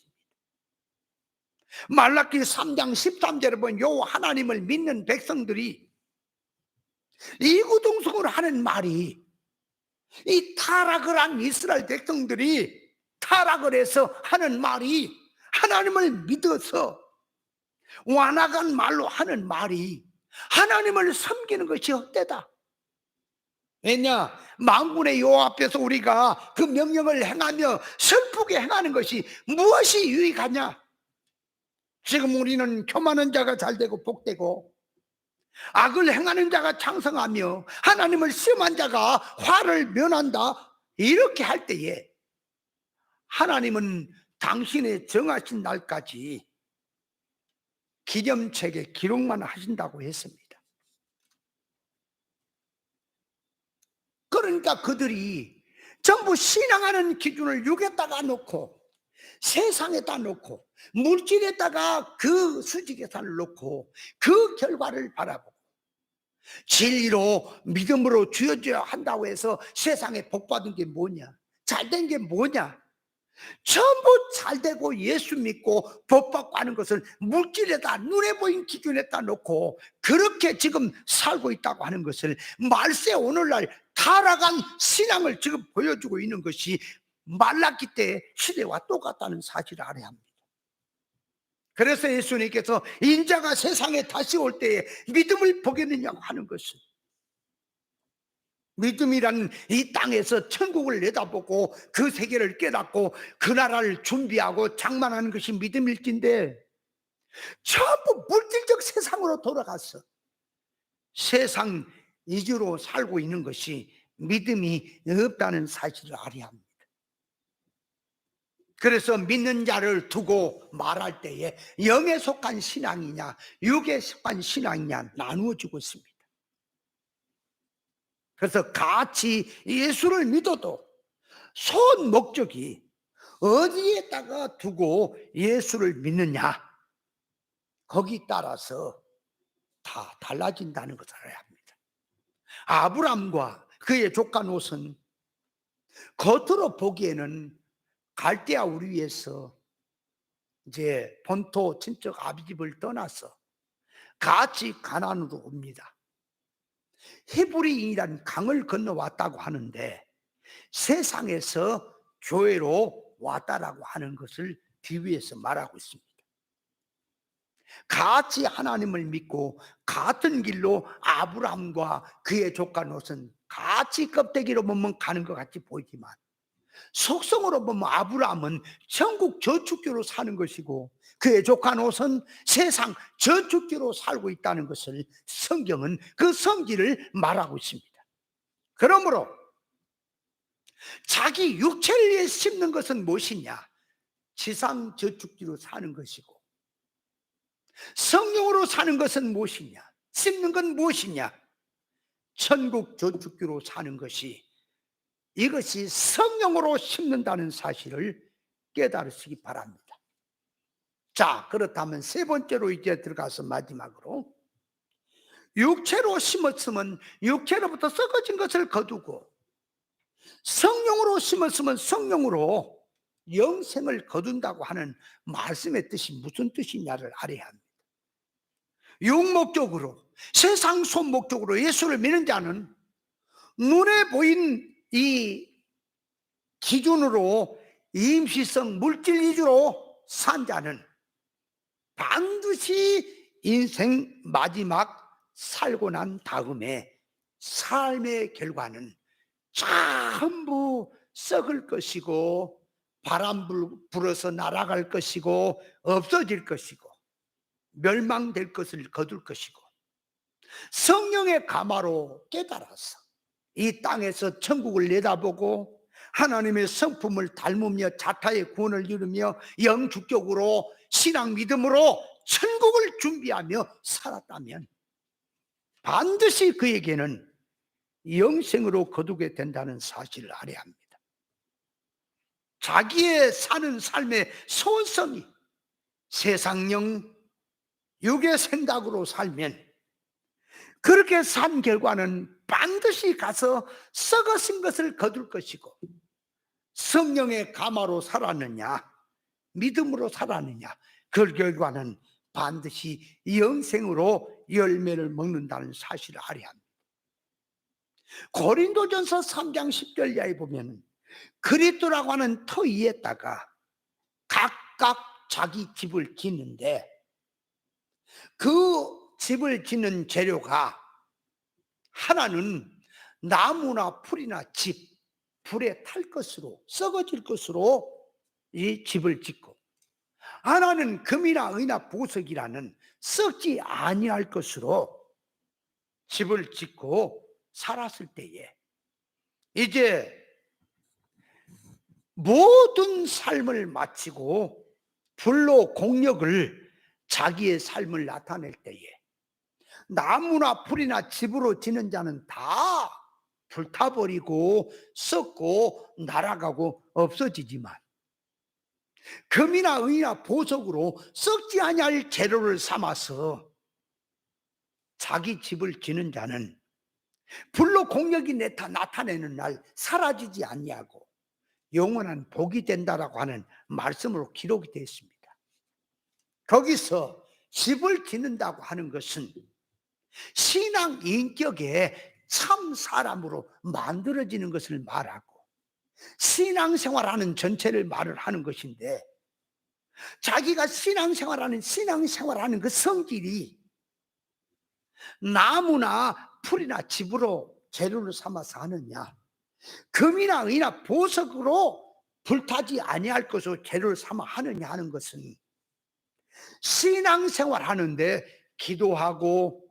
말라기 3장 13절에 보면 요 하나님을 믿는 백성들이 이구동성으로 하는 말이, 이 타락을 한 이스라엘 백성들이 타락을 해서 하는 말이, 하나님을 믿어서 완악한 말로 하는 말이 하나님을 섬기는 것이 헛되다. 왜냐? 만군의 여호와 앞에서 우리가 그 명령을 행하며 슬프게 행하는 것이 무엇이 유익하냐? 지금 우리는 교만한 자가 잘되고 복되고 악을 행하는 자가 창성하며 하나님을 시험한 자가 화를 면한다, 이렇게 할 때에 하나님은 당신의 정하신 날까지 기념책에 기록만 하신다고 했습니다. 그러니까 그들이 전부 신앙하는 기준을 육에다가 놓고, 세상에다 놓고, 물질에다가 그 수직계산을 놓고 그 결과를 바라보고, 진리로 믿음으로 주어져야 한다고 해서 세상에 복받은 게 뭐냐, 잘된 게 뭐냐, 전부 잘되고 예수 믿고 복받고 하는 것을 물질에다, 눈에 보인 기준에다 놓고 그렇게 지금 살고 있다고 하는 것을, 말세 오늘날 타락한 신앙을 지금 보여주고 있는 것이 말라기 때 시대와 똑같다는 사실을 알아야 합니다. 그래서 예수님께서 인자가 세상에 다시 올 때에 믿음을 보겠느냐고 하는 것은, 믿음이란 이 땅에서 천국을 내다보고 그 세계를 깨닫고 그 나라를 준비하고 장만하는 것이 믿음일진데, 전부 물질적 세상으로 돌아가서 세상 위주로 살고 있는 것이 믿음이 없다는 사실을 알아야 합니다. 그래서 믿는 자를 두고 말할 때에 영에 속한 신앙이냐 육에 속한 신앙이냐 나누어지고 있습니다. 그래서 같이 예수를 믿어도 손 목적이 어디에다가 두고 예수를 믿느냐, 거기 따라서 다 달라진다는 것을 알아야 합니다. 아브람과 그의 조카 롯은 겉으로 보기에는 갈대아 우리에서 이제 본토 친척 아비집을 떠나서 같이 가나안으로 옵니다. 히브리인이란 강을 건너왔다고 하는데 세상에서 교회로 왔다라고 하는 것을 뒤위에서 말하고 있습니다. 같이 하나님을 믿고 같은 길로 아브람과 그의 조카 롯은 같이 껍데기로 보면 가는 것 같이 보이지만 속성으로 보면 아브람은 천국 저축지로 사는 것이고 그의 조카 롯은 세상 저축지로 살고 있다는 것을 성경은 그 성질을 말하고 있습니다. 그러므로 자기 육체를 위해 심는 것은 무엇이냐? 지상 저축지로 사는 것이고, 성령으로 사는 것은 무엇이냐? 심는 건 무엇이냐? 천국 저축지로 사는 것이, 이것이 성령으로 심는다는 사실을 깨달으시기 바랍니다. 자, 그렇다면 세 번째로 이제 들어가서 마지막으로, 육체로 심었으면 육체로부터 썩어진 것을 거두고 성령으로 심었으면 성령으로 영생을 거둔다고 하는 말씀의 뜻이 무슨 뜻이냐를 알아야 합니다. 육목적으로, 세상 손목적으로 예수를 믿는 자는 눈에 보인 이 기준으로 임시성 물질 위주로 산 자는 반드시 인생 마지막 살고 난 다음에 삶의 결과는 전부 썩을 것이고 바람 불어서 날아갈 것이고 없어질 것이고 멸망될 것을 거둘 것이고, 성령의 가마로 깨달아서 이 땅에서 천국을 내다보고 하나님의 성품을 닮으며 자타의 구원을 이루며 영주격으로 신앙 믿음으로 천국을 준비하며 살았다면 반드시 그에게는 영생으로 거두게 된다는 사실을 알아야 합니다. 자기의 사는 삶의 소원성이 세상령 육의 생각으로 살면 그렇게 산 결과는 반드시 가서 썩어진 것을 거둘 것이고, 성령의 감화로 살았느냐 믿음으로 살았느냐, 그 결과는 반드시 영생으로 열매를 먹는다는 사실을 알아야 합니다. 고린도전서 3장 10절 이하에 보면 그리스도라고 하는 터 위에다가 각각 자기 집을 짓는데, 그 집을 짓는 재료가 하나는 나무나 풀이나 집, 불에 탈 것으로 썩어질 것으로 이 집을 짓고, 하나는 금이나 은이나 보석이라는 썩지 아니할 것으로 집을 짓고 살았을 때에, 이제 모든 삶을 마치고 불로 공력을 자기의 삶을 나타낼 때에, 나무나 풀이나 집으로 지는 자는 다 불타버리고 썩고 날아가고 없어지지만, 금이나 은이나 보석으로 썩지 아니할 재료를 삼아서 자기 집을 지는 자는 불로 공력이 나타내는 날 사라지지 아니하고 영원한 복이 된다라고 하는 말씀으로 기록이 되어 있습니다. 거기서 집을 짓는다고 하는 것은 신앙 인격의 참 사람으로 만들어지는 것을 말하고, 신앙생활하는 전체를 말을 하는 것인데, 자기가 신앙생활하는 그 성질이 나무나 풀이나 집으로 재료를 삼아서 하느냐, 금이나 은이나 보석으로 불타지 아니할 것으로 재료를 삼아 하느냐 하는 것은, 신앙생활하는데 기도하고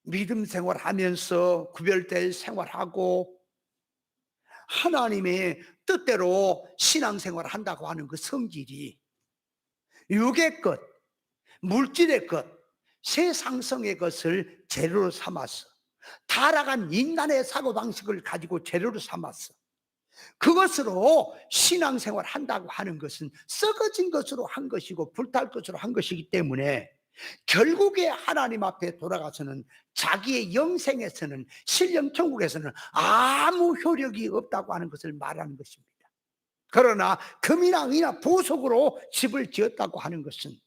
믿음 생활하면서 구별될 생활하고 하나님의 뜻대로 신앙생활을 한다고 하는 그 성질이 육의 것, 물질의 것, 세상성의 것을 재료로 삼아서, 타락한 인간의 사고방식을 가지고 재료로 삼아서 그것으로 신앙생활을 한다고 하는 것은 썩어진 것으로 한 것이고 불탈 것으로 한 것이기 때문에, 결국에 하나님 앞에 돌아가서는 자기의 영생에서는, 신령천국에서는 아무 효력이 없다고 하는 것을 말하는 것입니다. 그러나 금이나 은이나 보석으로 집을 지었다고 하는 것은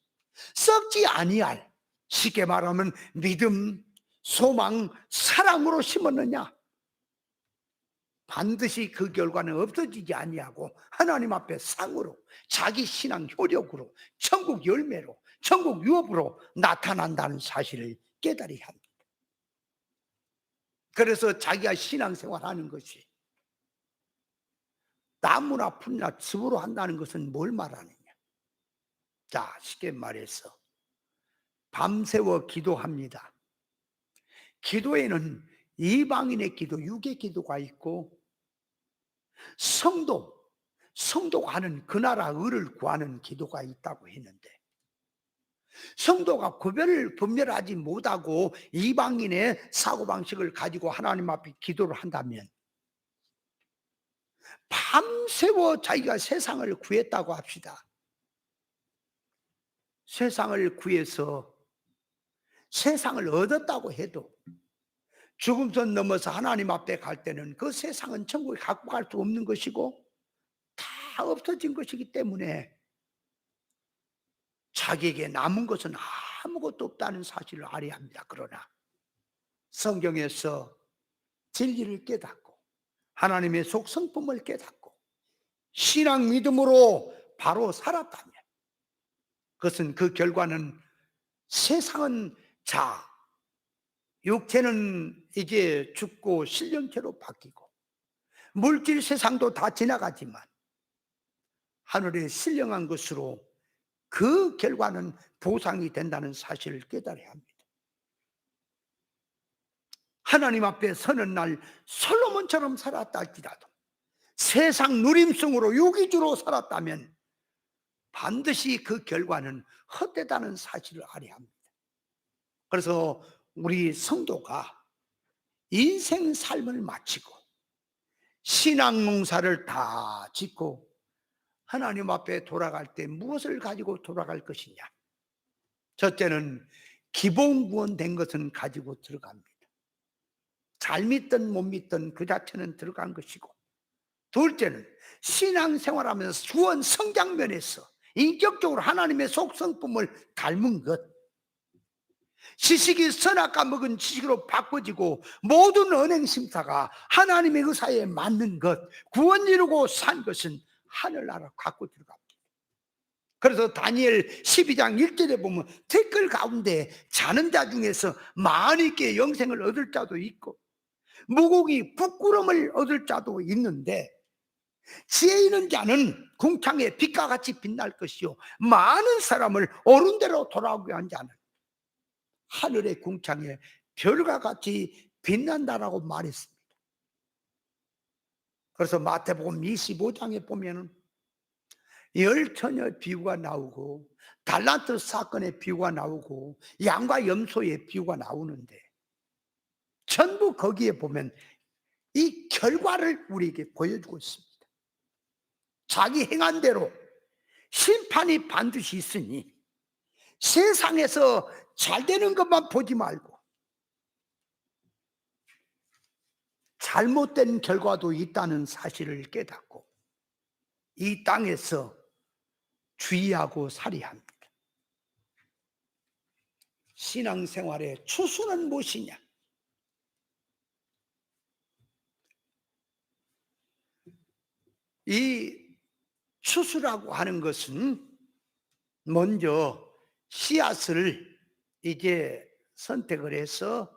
썩지 아니할, 쉽게 말하면 믿음, 소망, 사랑으로 심었느냐, 반드시 그 결과는 없어지지 아니하고 하나님 앞에 상으로, 자기 신앙 효력으로, 천국 열매로, 천국 유업으로 나타난다는 사실을 깨달아야 합니다. 그래서 자기가 신앙생활하는 것이 나무나 풀이나 집으로 한다는 것은 뭘 말하느냐. 자, 쉽게 말해서 밤새워 기도합니다. 기도에는 이방인의 기도, 육의 기도가 있고, 성도가 하는 그 나라 의를 구하는 기도가 있다고 했는데, 성도가 분별하지 못하고 이방인의 사고방식을 가지고 하나님 앞에 기도를 한다면, 밤새워 자기가 세상을 구했다고 합시다. 세상을 구해서 세상을 얻었다고 해도 죽음선 넘어서 하나님 앞에 갈 때는 그 세상은 천국에 갖고 갈 수 없는 것이고 다 없어진 것이기 때문에 자기에게 남은 것은 아무것도 없다는 사실을 알아야 합니다. 그러나 성경에서 진리를 깨닫고 하나님의 속성품을 깨닫고 신앙 믿음으로 바로 살았다면, 그것은 그 결과는 세상은 육체는 이제 죽고 신령체로 바뀌고 물질 세상도 다 지나가지만 하늘에 신령한 것으로 그 결과는 보상이 된다는 사실을 깨달아야 합니다. 하나님 앞에 서는 날 솔로몬처럼 살았다 할지라도 세상 누림성으로 유기주로 살았다면 반드시 그 결과는 헛되다는 사실을 알아야 합니다. 그래서 우리 성도가 인생 삶을 마치고 신앙 농사를 다 짓고 하나님 앞에 돌아갈 때 무엇을 가지고 돌아갈 것이냐. 첫째는 기본 구원된 것은 가지고 들어갑니다. 잘 믿든 못 믿든 그 자체는 들어간 것이고, 둘째는 신앙생활하면서 구원 성장면에서 인격적으로 하나님의 속성품을 닮은 것, 지식이 선악과 먹은 지식으로 바꿔지고 모든 언행 심사가 하나님의 의사에 맞는 것, 구원 이루고 산 것은 하늘나라 갖고 들어갑니다. 그래서 다니엘 12장 1절에 보면 댓글 가운데 자는 자 중에서 많이께 영생을 얻을 자도 있고 무국이 부끄러움을 얻을 자도 있는데, 지혜 있는 자는 궁창에 빛과 같이 빛날 것이요 많은 사람을 옳은 대로 돌아오게 한 자는 하늘의 궁창에 별과 같이 빛난다라고 말했습니다. 그래서 마태복음 25장에 보면은 열 처녀의 비유가 나오고 달란트 사건의 비유가 나오고 양과 염소의 비유가 나오는데, 전부 거기에 보면 이 결과를 우리에게 보여주고 있습니다. 자기 행한 대로 심판이 반드시 있으니 세상에서 잘 되는 것만 보지 말고 잘못된 결과도 있다는 사실을 깨닫고 이 땅에서 주의하고 살아야 합니다. 신앙생활의 추수는 무엇이냐? 이 추수라고 하는 것은 먼저 씨앗을 이제 선택을 해서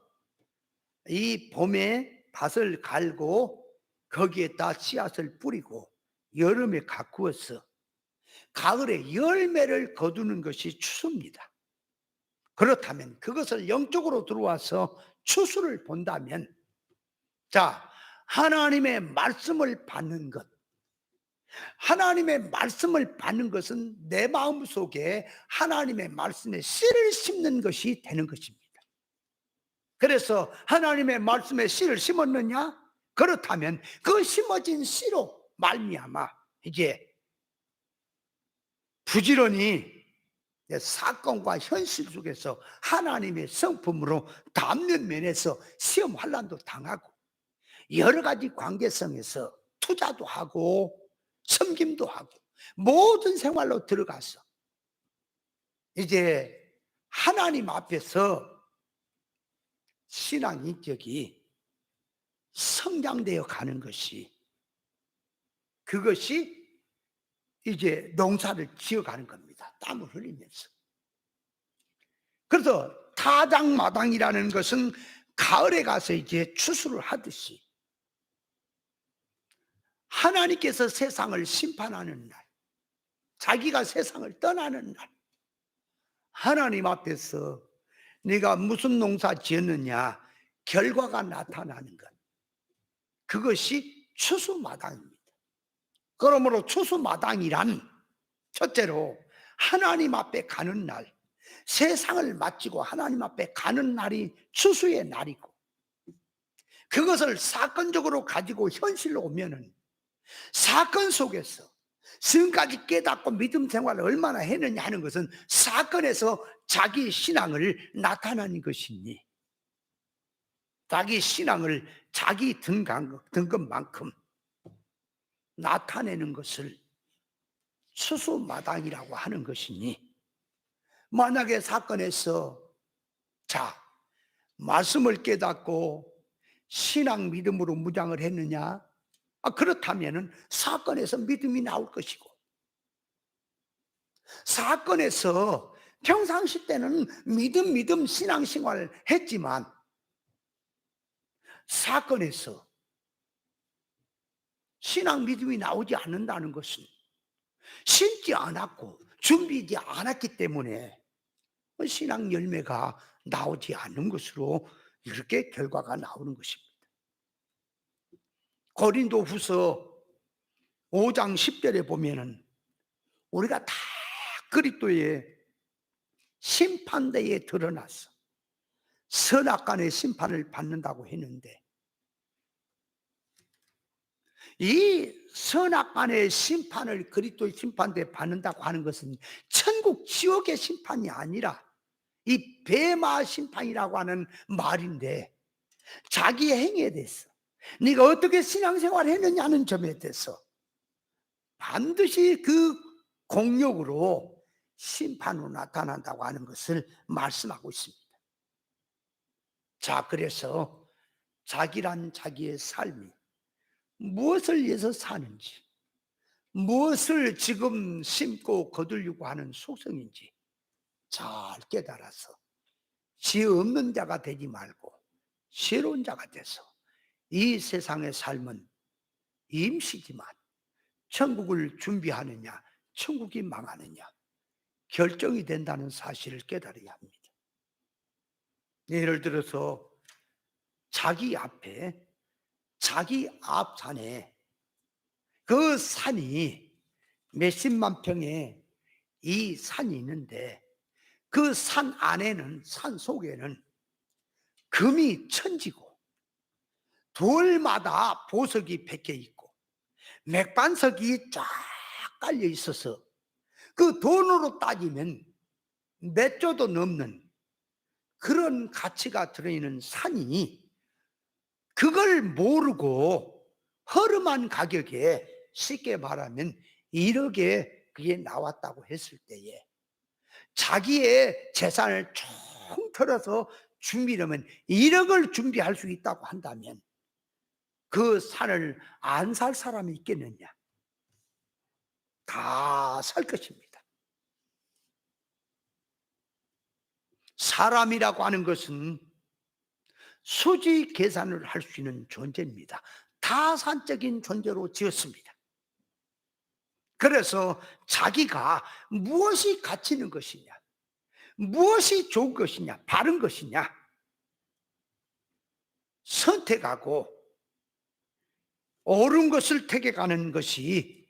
이 봄에 밭을 갈고 거기에다 씨앗을 뿌리고 여름에 가꾸어서 가을에 열매를 거두는 것이 추수입니다. 그렇다면 그것을 영적으로 들어와서 추수를 본다면, 자, 하나님의 말씀을 받는 것, 하나님의 말씀을 받는 것은 내 마음속에 하나님의 말씀에 씨를 심는 것이 되는 것입니다. 그래서 하나님의 말씀에 씨를 심었느냐? 그렇다면 그 심어진 씨로 말미암아 이제 부지런히 사건과 현실 속에서 하나님의 성품으로 담는 면에서 시험 환난도 당하고 여러 가지 관계성에서 투자도 하고 섬김도 하고 모든 생활로 들어가서 이제 하나님 앞에서 신앙 인격이 성장되어 가는 것이, 그것이 이제 농사를 지어가는 겁니다. 땀을 흘리면서. 그래서 타작마당이라는 것은 가을에 가서 이제 추수를 하듯이 하나님께서 세상을 심판하는 날, 자기가 세상을 떠나는 날, 하나님 앞에서 네가 무슨 농사 지었느냐 결과가 나타나는 것, 그것이 추수마당입니다. 그러므로 추수마당이란 첫째로 하나님 앞에 가는 날, 세상을 마치고 하나님 앞에 가는 날이 추수의 날이고, 그것을 사건적으로 가지고 현실로 오면은 사건 속에서 지금까지 깨닫고 믿음 생활을 얼마나 했느냐 하는 것은 사건에서 자기 신앙을 나타나는 것이니, 자기 신앙을 자기 등급만큼 나타내는 것을 추수마당이라고 하는 것이니, 만약에 사건에서 자, 말씀을 깨닫고 신앙 믿음으로 무장을 했느냐? 그렇다면 사건에서 믿음이 나올 것이고, 사건에서 평상시 때는 믿음 신앙생활을 했지만 사건에서 신앙 믿음이 나오지 않는다는 것은 심지 않았고 준비하지 않았기 때문에 신앙 열매가 나오지 않는 것으로 이렇게 결과가 나오는 것입니다. 고린도후서 5장 10절에 보면은 우리가 다 그리스도의 심판대에 드러나서 선악간의 심판을 받는다고 했는데, 이 선악간의 심판을 그리스도의 심판대에 받는다고 하는 것은 천국 지옥의 심판이 아니라 이 뱀마 심판이라고 하는 말인데, 자기 행위에 대해서, 네가 어떻게 신앙생활 했느냐는 점에 대해서 반드시 그 공력으로 심판으로 나타난다고 하는 것을 말씀하고 있습니다. 자, 그래서 자기란 자기의 삶이 무엇을 위해서 사는지, 무엇을 지금 심고 거두려고 하는 속성인지 잘 깨달아서 지 없는 자가 되지 말고 새로운 자가 돼서 이 세상의 삶은 임시지만 천국을 준비하느냐 천국이 망하느냐 결정이 된다는 사실을 깨달아야 합니다. 예를 들어서 자기 앞에, 자기 앞산에, 그 산이 몇십만 평의 이 산이 있는데 그 산 안에는, 산 속에는 금이 천지고 돌마다 보석이 박혀 있고 맥반석이 쫙 깔려 있어서 그 돈으로 따지면 몇 조도 넘는 그런 가치가 들어있는 산이, 그걸 모르고 허름한 가격에, 쉽게 말하면 1억에 그게 나왔다고 했을 때에 자기의 재산을 총 털어서 준비하면 1억을 준비할 수 있다고 한다면 그 산을 안 살 사람이 있겠느냐? 다 살 것입니다. 사람이라고 하는 것은 수지 계산을 할 수 있는 존재입니다. 타산적인 존재로 지었습니다. 그래서 자기가 무엇이 가치 있는 것이냐, 무엇이 좋은 것이냐, 바른 것이냐 선택하고 옳은 것을 택해가는 것이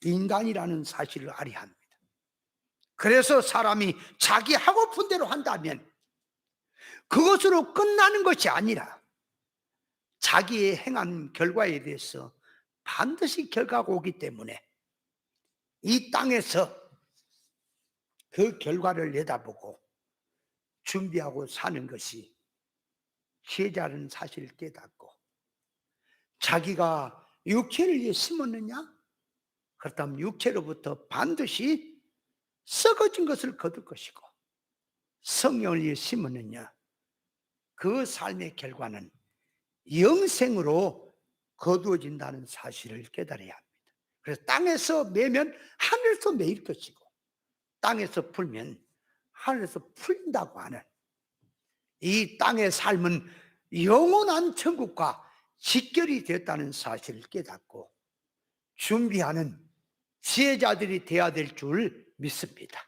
인간이라는 사실을 알아야 합니다. 그래서 사람이 자기 하고픈 대로 한다면 그것으로 끝나는 것이 아니라 자기의 행한 결과에 대해서 반드시 결과가 오기 때문에 이 땅에서 그 결과를 내다보고 준비하고 사는 것이 기회자라는 사실을 깨닫고, 자기가 육체를 위해 심었느냐? 그렇다면 육체로부터 반드시 썩어진 것을 거둘 것이고, 성령을 위해 심었느냐? 그 삶의 결과는 영생으로 거두어진다는 사실을 깨달아야 합니다. 그래서 땅에서 매면 하늘에서 매일 것이고 땅에서 풀면 하늘에서 풀린다고 하는 이 땅의 삶은 영원한 천국과 직결이 됐다는 사실을 깨닫고 준비하는 지혜자들이 되어야 될 줄 믿습니다.